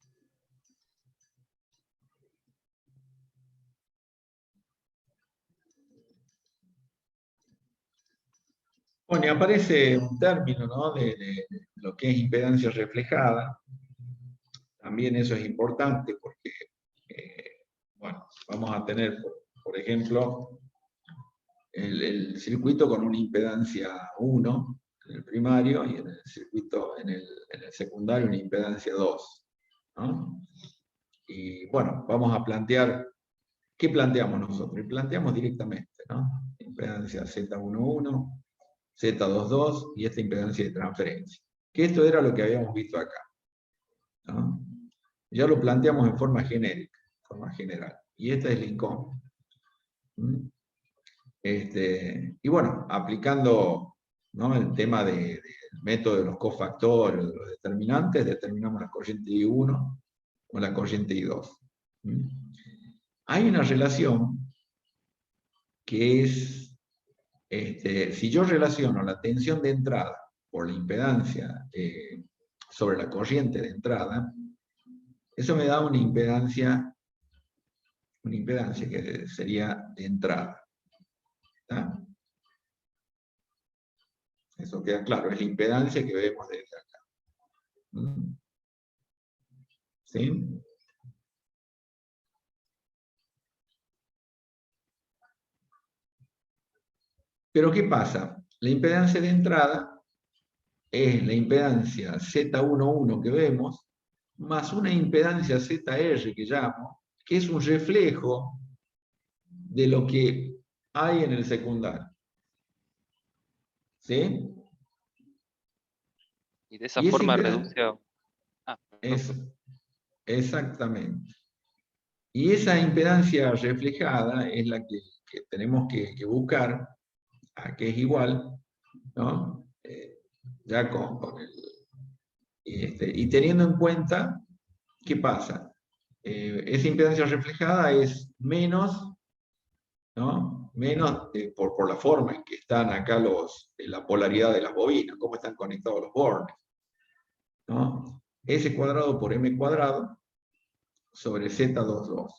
Bueno, y aparece un término, ¿no? de lo que es impedancia reflejada. También eso es importante porque, bueno, vamos a tener, por ejemplo, el circuito con una impedancia 1 en el primario y en el circuito en el secundario una impedancia 2, ¿no? Y bueno, vamos a plantear, ¿qué planteamos nosotros? Y planteamos directamente, ¿no? Impedancia Z11, Z22 y esta impedancia de transferencia. Que esto era lo que habíamos visto acá, ¿no? Ya lo planteamos en forma genérica, en forma general. Y esta es la incógnita. Y bueno, aplicando, ¿no?, el tema del método de los cofactores, de los determinantes, determinamos la corriente I1 o la corriente I2. Hay una relación que es, si yo relaciono la tensión de entrada por la impedancia sobre la corriente de entrada, eso me da una impedancia que sería de entrada. ¿Está? Eso queda claro, es la impedancia que vemos desde acá. ¿Sí? Pero ¿qué pasa? La impedancia de entrada es la impedancia Z11 que vemos, más una impedancia ZR que llamo, que es un reflejo de lo que hay en el secundario. ¿Sí? Y de esa Y esa forma impedancia reduce a... Ah, perdón, es profe. exactamente. Y esa impedancia reflejada es la que tenemos que buscar, a que es igual, ¿no? Ya con y teniendo en cuenta, ¿qué pasa? Esa impedancia reflejada es menos, ¿no? Menos por la forma en que están acá la polaridad de las bobinas, cómo están conectados los bornes, ¿no? S cuadrado por M cuadrado sobre Z22.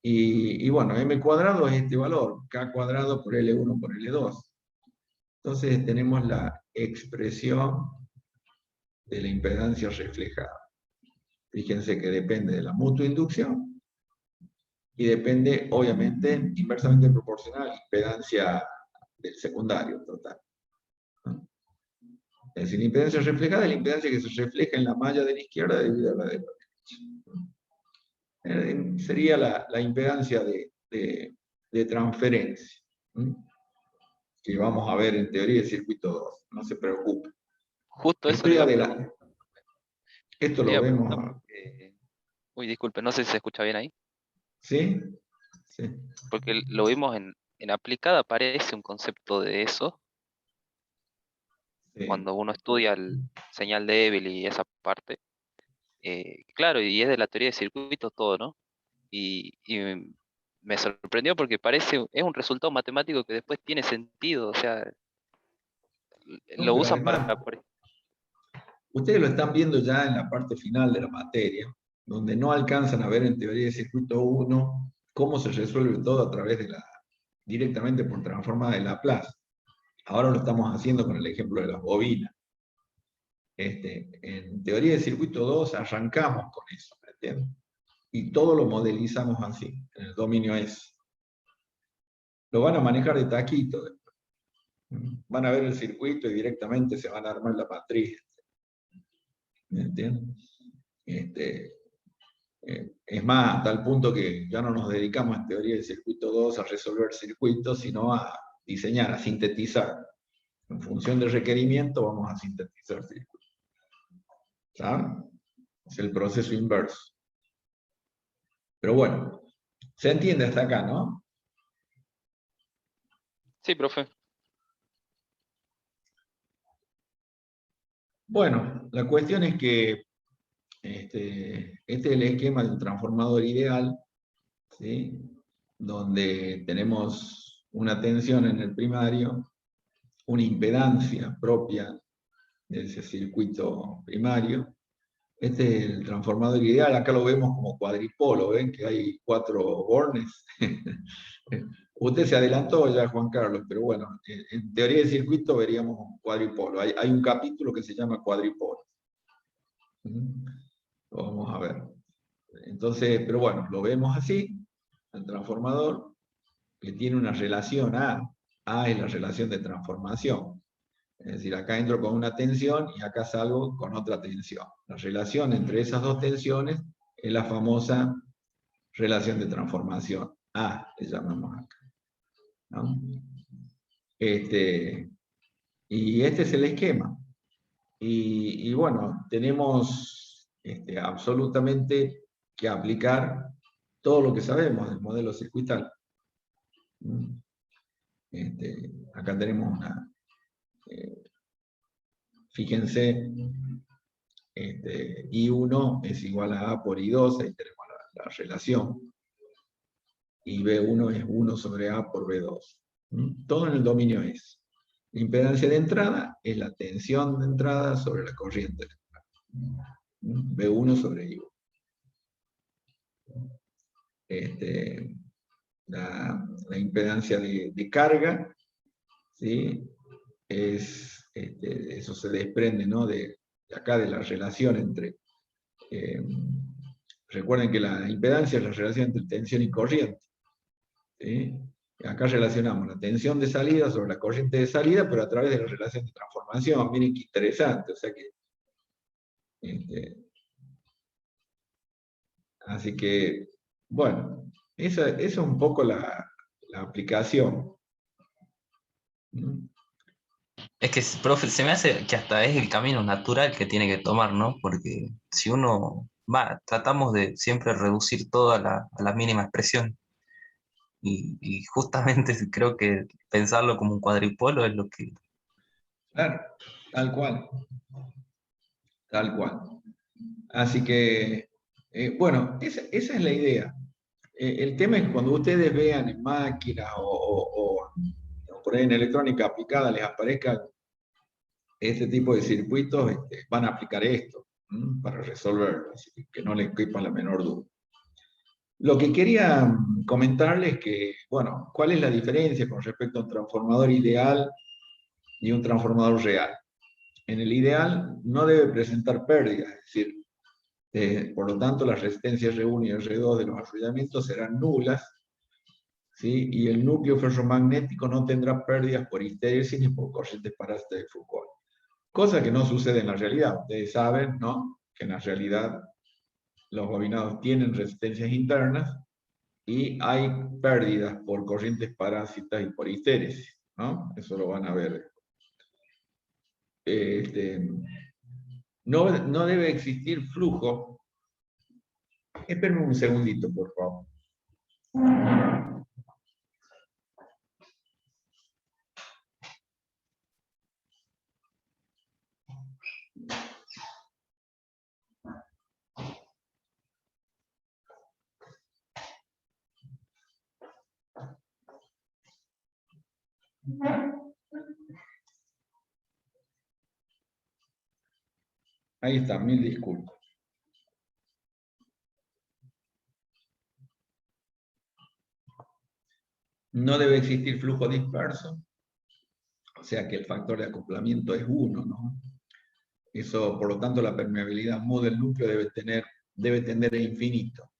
Y bueno, M cuadrado es este valor, K cuadrado por L1 por L2. Entonces tenemos la expresión de la impedancia reflejada. Fíjense que depende de la mutua inducción y depende, obviamente, inversamente proporcional a la impedancia del secundario total. Es decir, la impedancia reflejada es la impedancia que se refleja en la malla de la izquierda debido a la de la derecha. Sería la impedancia de transferencia, que vamos a ver en teoría de circuito 2, no se preocupe. Justo eso le Estoy iba a adelante. preguntar. Esto Le lo iba a vemos, preguntar porque... Uy, disculpe, no sé si se escucha bien ahí. ¿sí? Sí. Porque lo vimos en aplicada, aparece un concepto de eso, Sí. cuando uno estudia el señal débil y esa parte. Claro, y es de la teoría de circuitos todo, ¿no? Y me sorprendió porque parece, es un resultado matemático que después tiene sentido, o sea, No, lo pero usan además, ustedes lo están viendo ya en la parte final de la materia, donde no alcanzan a ver en teoría de circuito 1 cómo se resuelve todo a través directamente por transformada de Laplace. Ahora lo estamos haciendo con el ejemplo de las bobinas. En teoría de circuito 2 arrancamos con eso, ¿me entienden? Y todo lo modelizamos así, en el dominio S. Lo van a manejar de taquito. Van a ver el circuito y directamente se van a armar la matriz. ¿Me entienden? Es más, a tal punto que ya no nos dedicamos en teoría del circuito 2 a resolver circuitos, sino a diseñar, a sintetizar. En función del requerimiento vamos a sintetizar circuitos. ¿Saben? Es el proceso inverso. Pero bueno, se entiende hasta acá, ¿no? sí, profe. Bueno, la cuestión es que este es el esquema de un transformador ideal, ¿sí? Donde tenemos una tensión en el primario, una impedancia propia de ese circuito primario. Este es el transformador ideal, acá lo vemos como cuadripolo, ¿ven? Que hay 4 bornes. Usted se adelantó ya, Juan Carlos, pero bueno, en teoría de circuito veríamos un cuadripolo. Hay un capítulo que se llama cuadripolo. Lo vamos a ver. Entonces, pero bueno, lo vemos así, el transformador, que tiene una relación A. A es la relación de transformación. Es decir, acá entro con una tensión y acá salgo con otra tensión. La relación entre esas dos tensiones es la famosa relación de transformación. A, le llamamos acá, ¿no? Y este es el esquema. Y bueno, tenemos absolutamente que aplicar todo lo que sabemos del modelo circuital. Acá tenemos fíjense, I1 es igual a A por I2, ahí tenemos la relación, y B1 es 1 sobre A por B2. Todo en el dominio S. La impedancia de entrada es la tensión de entrada sobre la corriente de entrada. B1 sobre I1. La impedancia de carga, ¿sí? Eso se desprende, ¿no? de acá de la relación entre... recuerden que la impedancia es la relación entre tensión y corriente. ¿Sí? Acá relacionamos la tensión de salida sobre la corriente de salida, pero a través de la relación de transformación. Miren qué interesante. O sea que, así que, bueno, Esa es un poco la aplicación. Es que, profe, se me hace que hasta es el camino natural que tiene que tomar, ¿no? Porque si uno tratamos de siempre reducir todo a la mínima expresión. Y justamente creo que pensarlo como un cuadripolo es lo que... Claro, tal cual. Tal cual. Así que, bueno, esa es la idea. El tema es que cuando ustedes vean en máquinas o por ahí en electrónica aplicada les aparezca este tipo de circuitos, van a aplicar esto para resolverlo, así que no les quepa la menor duda. Lo que quería comentarles es que, bueno, ¿cuál es la diferencia con respecto a un transformador ideal y un transformador real? En el ideal no debe presentar pérdidas, es decir, por lo tanto las resistencias R1 y R2 de los arrollamientos serán nulas, ¿sí? Y el núcleo ferromagnético no tendrá pérdidas por histeresis ni por corrientes parásitas de Foucault. Cosa que no sucede en la realidad. Ustedes saben, ¿no?, que en la realidad los bobinados tienen resistencias internas y hay pérdidas por corrientes parásitas y por histeresis, ¿no? Eso lo van a ver. No debe existir flujo. Espérenme un segundito, por favor. Ahí está, mil disculpas. No debe existir flujo disperso, o sea que el factor de acoplamiento es 1, ¿no? Eso, por lo tanto, la permeabilidad mu del núcleo debe tender a infinito.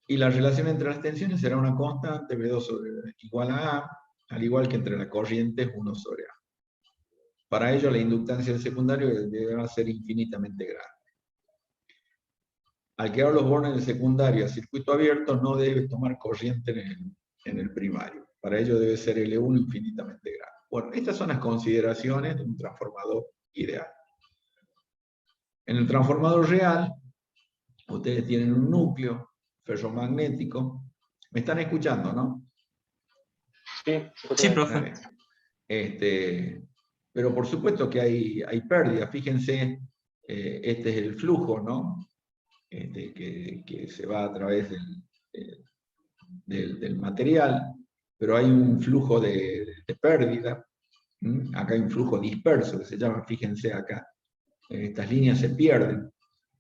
Y la relación entre las tensiones será una constante, B2 igual a A, al igual que entre las corrientes 1 sobre A. Para ello, la inductancia del secundario deberá ser infinitamente grande. Al quedar los bornes del secundario a circuito abierto, no debe tomar corriente en el primario. Para ello debe ser L1 infinitamente grande. Bueno, estas son las consideraciones de un transformador ideal. En el transformador real, ustedes tienen un núcleo ferromagnético. ¿Me están escuchando, no? Sí, profe. Pero por supuesto que hay pérdidas. Fíjense, este es el flujo, ¿no? Que se va a través del material, pero hay un flujo de pérdida. Acá hay un flujo disperso, que se llama, fíjense acá. Estas líneas se pierden,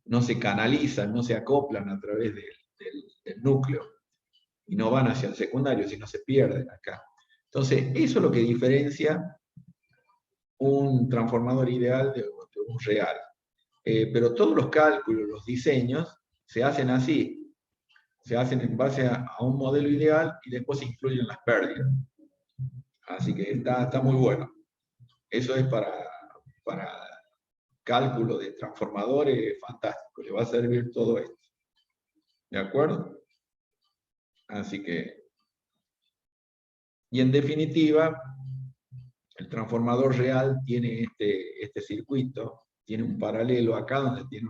no se canalizan, no se acoplan a través del núcleo, y no van hacia el secundario, sino se pierden acá. Entonces, eso es lo que diferencia un transformador ideal de un real. Pero todos los cálculos, los diseños, se hacen así. Se hacen en base a un modelo ideal y después se incluyen las pérdidas. Así que está muy bueno. Eso es para cálculo de transformadores fantástico. Le va a servir todo esto. ¿De acuerdo? Así que, y en definitiva, el transformador real tiene este circuito, tiene un paralelo acá donde tiene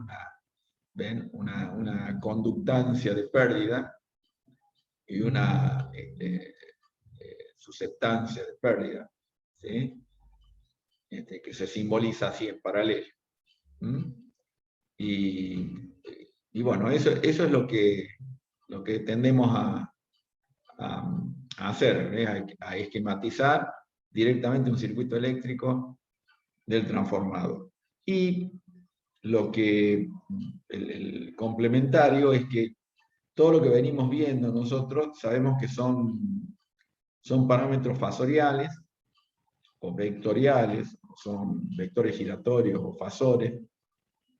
una conductancia de pérdida y una susceptancia de pérdida, ¿sí? Que se simboliza así en paralelo. Y bueno, eso es lo que tendemos a hacer, a esquematizar directamente un circuito eléctrico del transformador. Y lo que el complementario es que todo lo que venimos viendo nosotros sabemos que son parámetros fasoriales o vectoriales, son vectores giratorios o fasores,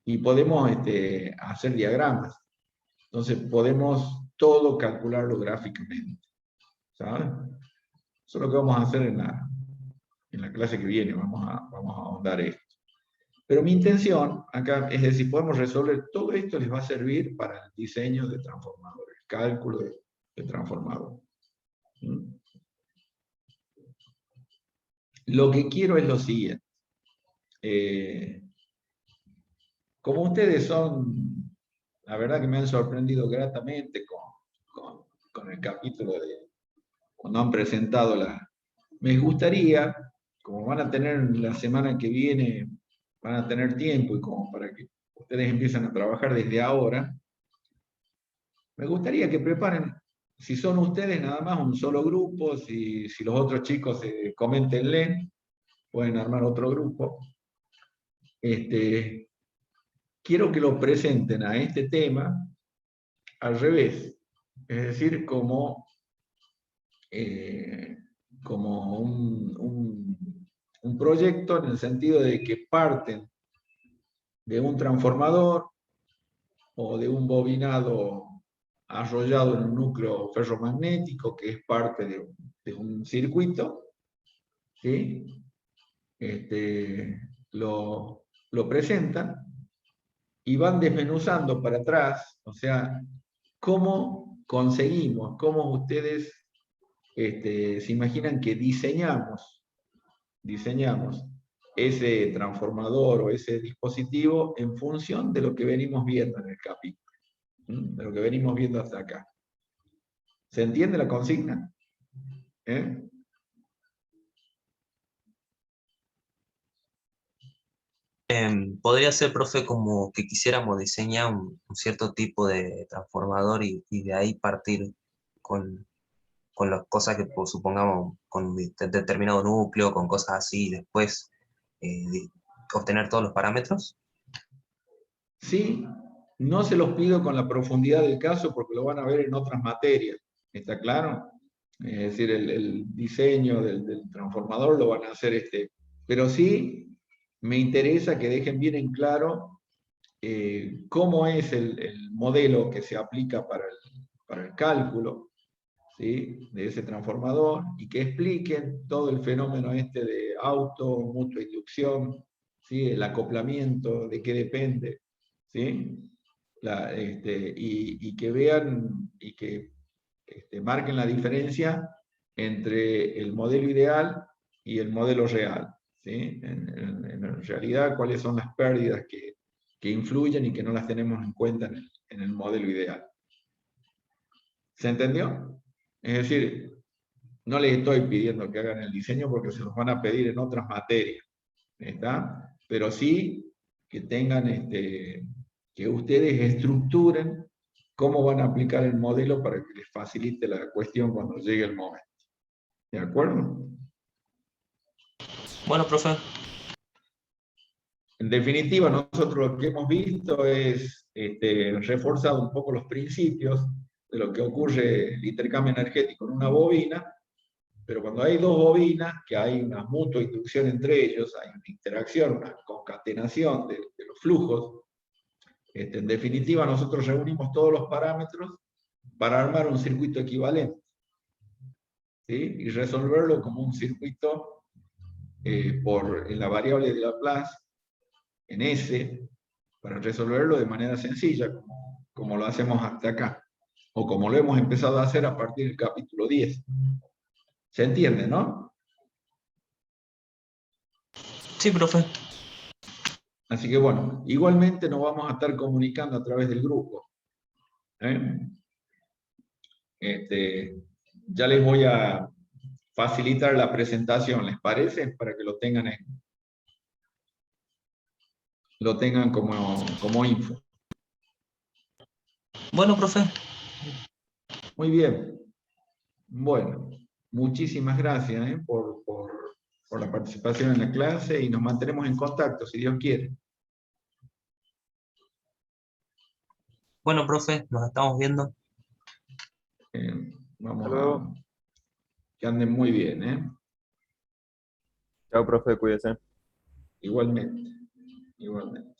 y podemos hacer diagramas. Entonces podemos todo calcularlo gráficamente, ¿sabes? Eso es lo que vamos a hacer en la clase que viene, vamos a ahondar esto. Pero mi intención acá es decir, podemos resolver todo esto, les va a servir para el diseño de transformadores. cálculo de transformador. ¿Mm? Lo que quiero es lo siguiente. Como ustedes son, la verdad que me han sorprendido gratamente con el capítulo de cuando han presentado me gustaría, como van a tener la semana que viene, van a tener tiempo y como para que ustedes empiecen a trabajar desde ahora, me gustaría que preparen, si son ustedes nada más un solo grupo, si los otros chicos coméntenle, pueden armar otro grupo. Quiero que lo presenten a este tema al revés, es decir, como un proyecto en el sentido de que parten de un transformador o de un bobinado arrollado en un núcleo ferromagnético que es parte de un circuito, ¿sí? Lo presentan y van desmenuzando para atrás, o sea, cómo conseguimos, cómo ustedes se imaginan que diseñamos ese transformador o ese dispositivo en función de lo que venimos viendo en el capítulo, de lo que venimos viendo hasta acá. ¿Se entiende la consigna? ¿Eh? Podría ser, profe, como que quisiéramos diseñar un cierto tipo de transformador y de ahí partir con las cosas que pues, supongamos con determinado núcleo, con cosas así, y después obtener todos los parámetros. Sí, no se los pido con la profundidad del caso porque lo van a ver en otras materias, ¿está claro? Es decir, el diseño del transformador lo van a hacer pero sí me interesa que dejen bien en claro cómo es el modelo que se aplica para el cálculo, ¿sí? De ese transformador y que expliquen todo el fenómeno de auto, mutua inducción, ¿sí? El acoplamiento, de qué depende, ¿sí? Y que vean y que marquen la diferencia entre el modelo ideal y el modelo real, ¿sí? En realidad, cuáles son las pérdidas que influyen y que no las tenemos en cuenta en el modelo ideal. ¿Se entendió? Es decir, no les estoy pidiendo que hagan el diseño porque se los van a pedir en otras materias, ¿está? Pero sí que tengan, que ustedes estructuren cómo van a aplicar el modelo para que les facilite la cuestión cuando llegue el momento. ¿De acuerdo? Bueno, profe. En definitiva, nosotros lo que hemos visto es reforzado un poco los principios de lo que ocurre el intercambio energético en una bobina, pero cuando hay dos bobinas, que hay una mutua inducción entre ellos, hay una interacción, una concatenación de los flujos, en definitiva nosotros reunimos todos los parámetros para armar un circuito equivalente, ¿sí? Y resolverlo como un circuito en la variable de Laplace, en S, para resolverlo de manera sencilla, como lo hacemos hasta acá, o como lo hemos empezado a hacer a partir del capítulo 10. ¿Se entiende, no? Sí, profe. Así que bueno, igualmente nos vamos a estar comunicando a través del grupo. Ya les voy a facilitar la presentación, ¿les parece? Para que lo tengan como info. Bueno, profe. Muy bien. Bueno, muchísimas gracias por la participación en la clase y nos mantenemos en contacto, si Dios quiere. Bueno, profe, nos estamos viendo. Vamos Hasta luego. a... Que anden muy bien, ¿eh? Chao, profe, cuídese. Igualmente. Igualmente.